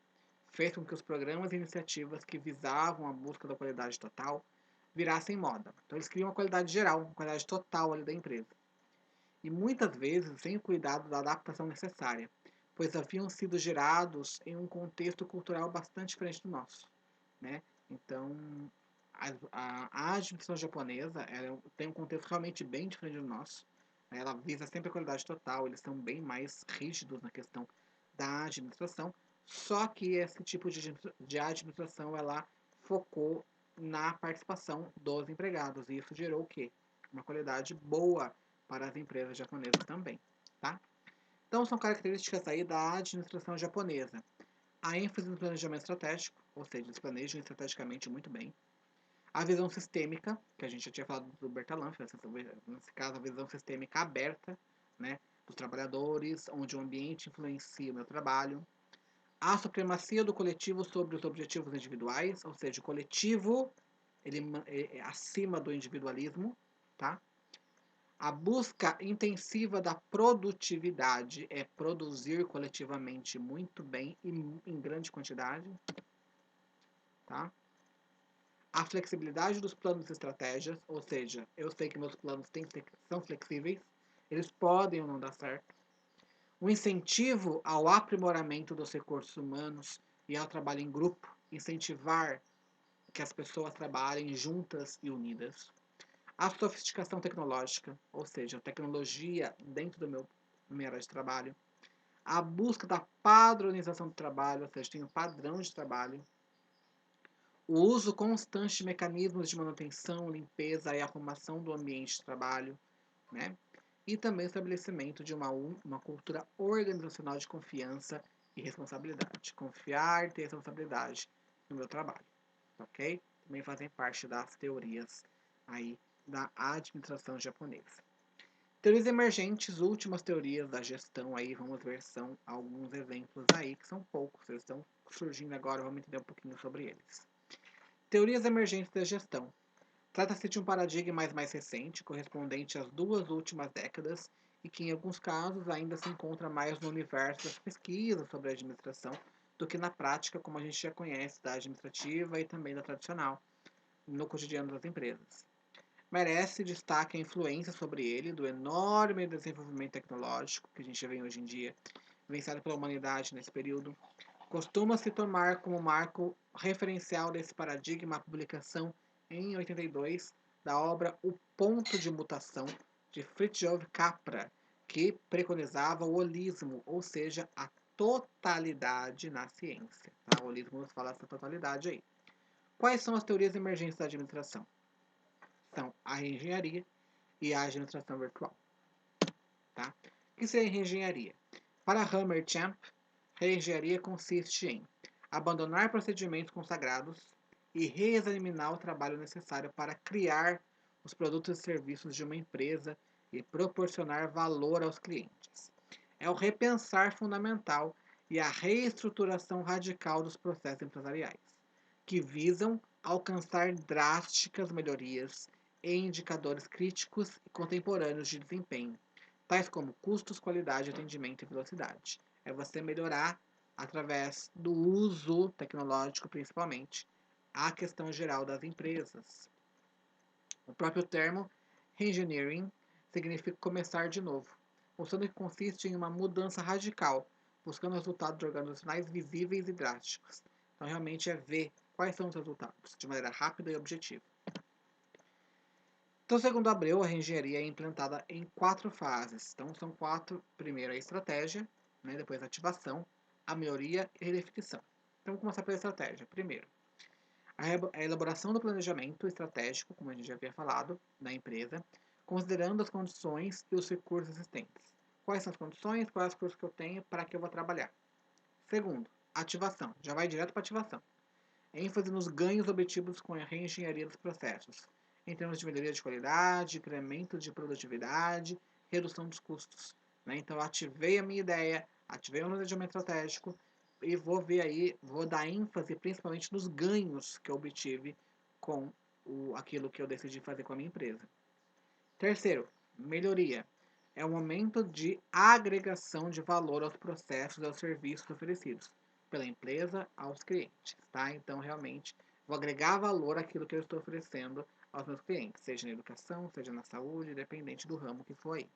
fez com que os programas e iniciativas que visavam a busca da qualidade total virassem moda. Então, eles criam uma qualidade geral, uma qualidade total ali da empresa. E muitas vezes sem o cuidado da adaptação necessária, pois haviam sido gerados em um contexto cultural bastante diferente do nosso, né? Então, a administração japonesa ela tem um contexto realmente bem diferente do nosso. Ela visa sempre a qualidade total, eles são bem mais rígidos na questão da administração, só que esse tipo de administração ela focou na participação dos empregados, e isso gerou o quê? Uma qualidade boa para as empresas japonesas também, tá? Então, são características aí da administração japonesa. A ênfase no planejamento estratégico, ou seja, eles planejam estrategicamente muito bem. A visão sistêmica, que a gente já tinha falado do Bertalanffy, nesse caso, a visão sistêmica aberta, né, dos trabalhadores, onde o ambiente influencia o meu trabalho. A supremacia do coletivo sobre os objetivos individuais, ou seja, o coletivo ele é acima do individualismo, tá? A busca intensiva da produtividade é produzir coletivamente muito bem e em grande quantidade, tá? a flexibilidade dos planos e estratégias, ou seja, eu sei que meus planos são flexíveis, eles podem ou não dar certo. O incentivo ao aprimoramento dos recursos humanos e ao trabalho em grupo, incentivar que as pessoas trabalhem juntas e unidas. A sofisticação tecnológica, ou seja, a tecnologia dentro da minha área de trabalho. A busca da padronização do trabalho, ou seja, tem um padrão de trabalho. O uso constante de mecanismos de manutenção, limpeza e arrumação do ambiente de trabalho, né? E também o estabelecimento de uma cultura organizacional de confiança e responsabilidade. Confiar e ter responsabilidade no meu trabalho, ok? Também fazem parte das teorias aí da administração japonesa. Teorias emergentes, últimas teorias da gestão aí, vamos ver, são alguns exemplos aí, que são poucos, eles estão surgindo agora, vamos entender um pouquinho sobre eles. Teorias emergentes da gestão. Trata-se de um paradigma mais recente, correspondente às duas últimas décadas, e que em alguns casos ainda se encontra mais no universo das pesquisas sobre a administração do que na prática, como a gente já conhece, da administrativa e também da tradicional, no cotidiano das empresas. Merece destaque a influência sobre ele do enorme desenvolvimento tecnológico que a gente vê hoje em dia, vivenciado pela humanidade nesse período. Costuma-se tomar como marco referencial desse paradigma a publicação, em 82, da obra O Ponto de Mutação, de Fritjof Capra, que preconizava o holismo, ou seja, a totalidade na ciência. Tá? O holismo nos fala essa totalidade aí. Quais são as teorias emergentes da administração? São a engenharia e a administração virtual. Tá? O que seria engenharia? Para Hammerchamp, reengenharia consiste em abandonar procedimentos consagrados e reexaminar o trabalho necessário para criar os produtos e serviços de uma empresa e proporcionar valor aos clientes. É o repensar fundamental e a reestruturação radical dos processos empresariais, que visam alcançar drásticas melhorias em indicadores críticos e contemporâneos de desempenho, tais como custos, qualidade, atendimento e velocidade. É você melhorar através do uso tecnológico, principalmente, a questão geral das empresas. O próprio termo reengineering significa começar de novo, mostrando que consiste em uma mudança radical, buscando resultados organizacionais visíveis e drásticos. Então, realmente é ver quais são os resultados, de maneira rápida e objetiva. Então, segundo Abreu, a reengenharia é implementada em 4 fases. Então, são 4. Primeiro, a estratégia, né? Depois, a ativação, a melhoria e a redefinição. Então, vamos começar pela estratégia. Primeiro, a elaboração do planejamento estratégico, como a gente já havia falado, da empresa, considerando as condições e os recursos existentes. Quais são as condições, quais os recursos que eu tenho, para que eu vou trabalhar. Segundo, ativação. Já vai direto para ativação. ênfase nos ganhos obtidos com a reengenharia dos processos, em termos de melhoria de qualidade, incremento de produtividade, redução dos custos. Né? Então, eu ativei a minha ideia, ativei o planejamento estratégico e vou ver aí, vou dar ênfase principalmente nos ganhos que eu obtive com aquilo que eu decidi fazer com a minha empresa. Terceiro, melhoria. É o momento de agregação de valor aos processos e aos serviços oferecidos pela empresa aos clientes, tá? Então, realmente, vou agregar valor àquilo que eu estou oferecendo aos meus clientes, seja na educação, seja na saúde, independente do ramo que for aí.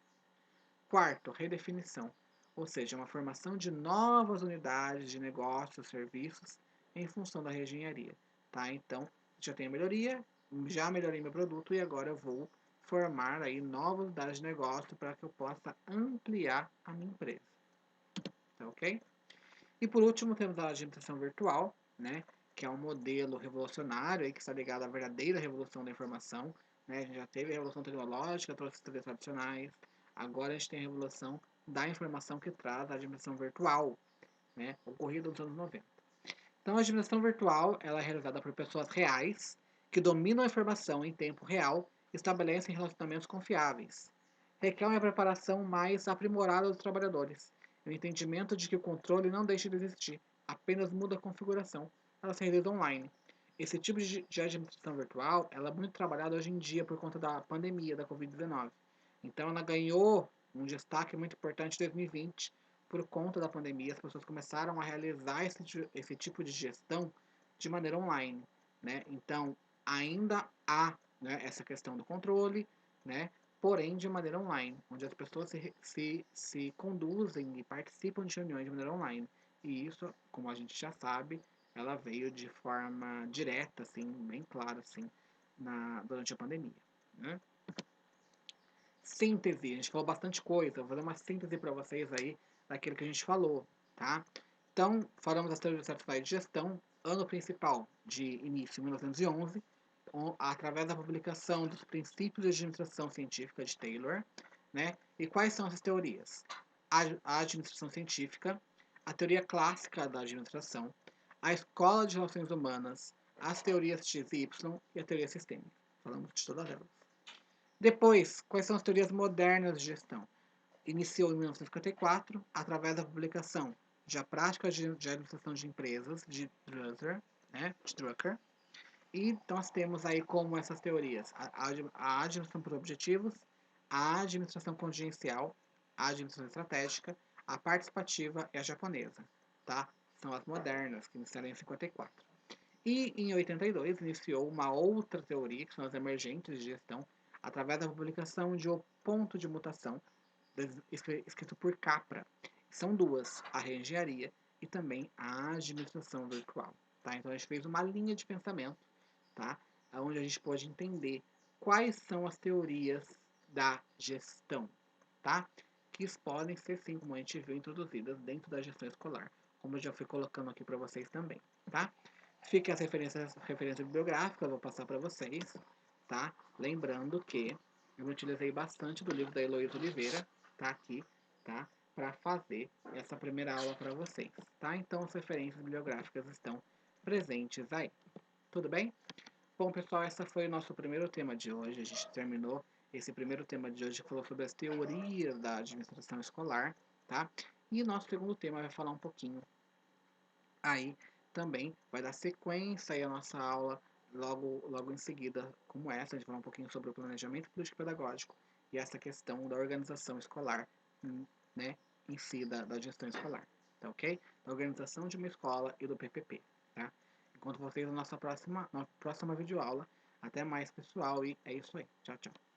Quarto, redefinição, ou seja, uma formação de novas unidades de negócios, serviços, em função da reengenharia, tá? Então, já tenho melhoria, já melhorei meu produto e agora eu vou formar aí novas unidades de negócio para que eu possa ampliar a minha empresa, tá ok? E por último, temos a administração virtual, né, que é um modelo revolucionário aí, que está ligado à verdadeira revolução da informação. Né? A gente já teve a revolução tecnológica, trouxe as TVs tradicionais, agora a gente tem a revolução da informação que traz a administração virtual, né, ocorrida nos anos 90. Então, a administração virtual ela é realizada por pessoas reais que dominam a informação em tempo real e estabelecem relacionamentos confiáveis. Requer uma preparação mais aprimorada dos trabalhadores, o entendimento de que o controle não deixa de existir, apenas muda a configuração, ela se realiza online. Esse tipo de administração virtual ela é muito trabalhada hoje em dia por conta da pandemia da Covid-19. Então, ela ganhou um destaque muito importante em 2020, por conta da pandemia, as pessoas começaram a realizar esse tipo de gestão de maneira online. Né? Então, ainda há, né, essa questão do controle, né, porém de maneira online, onde as pessoas se conduzem e participam de reuniões de maneira online. E isso, como a gente já sabe, ela veio de forma direta, assim, bem clara, assim, durante a pandemia, né? Síntese, a gente falou bastante coisa, vou fazer uma síntese para vocês aí daquilo que a gente falou, tá? Então, falamos das teorias tradicionais de gestão, ano principal de início 1911, através da publicação dos princípios de administração científica de Taylor, né? E quais são essas teorias? A administração científica, a teoria clássica da administração, a escola de relações humanas, as teorias X e Y e a teoria sistêmica. Falamos de todas elas. Depois, quais são as teorias modernas de gestão? Iniciou em 1954, através da publicação de A Prática de Administração de Empresas, de Drucker, né, de Drucker. E então nós temos aí como essas teorias a administração por objetivos, a administração contingencial, a administração estratégica, a participativa e a japonesa, tá? São as modernas, que iniciaram em 54. E em 82 iniciou uma outra teoria, que são as emergentes de gestão, através da publicação de O Ponto de Mutação, escrito por Capra. São duas, a reengenharia e também a administração virtual. Tá? Então a gente fez uma linha de pensamento, tá? Onde a gente pode entender quais são as teorias da gestão, tá? Que podem ser, sim, como a gente viu, introduzidas dentro da gestão escolar, como eu já fui colocando aqui para vocês também, tá? Fiquem as referências bibliográficas, eu vou passar para vocês, tá? Lembrando que eu utilizei bastante do livro da Heloísa Oliveira, tá aqui, tá? Para fazer essa primeira aula para vocês, tá? Então as referências bibliográficas estão presentes aí. Tudo bem? Bom, pessoal, esse foi o nosso primeiro tema de hoje. A gente terminou esse primeiro tema de hoje que falou sobre as teorias da administração escolar, tá? E o nosso segundo tema vai falar um pouquinho aí também, vai dar sequência aí a nossa aula logo em seguida, como essa, a gente vai falar um pouquinho sobre o planejamento político pedagógico e essa questão da organização escolar, né, em si, da gestão escolar, tá ok? Da organização de uma escola e do PPP, tá? Encontro vocês na próxima videoaula. Até mais, pessoal, e é isso aí. Tchau, tchau.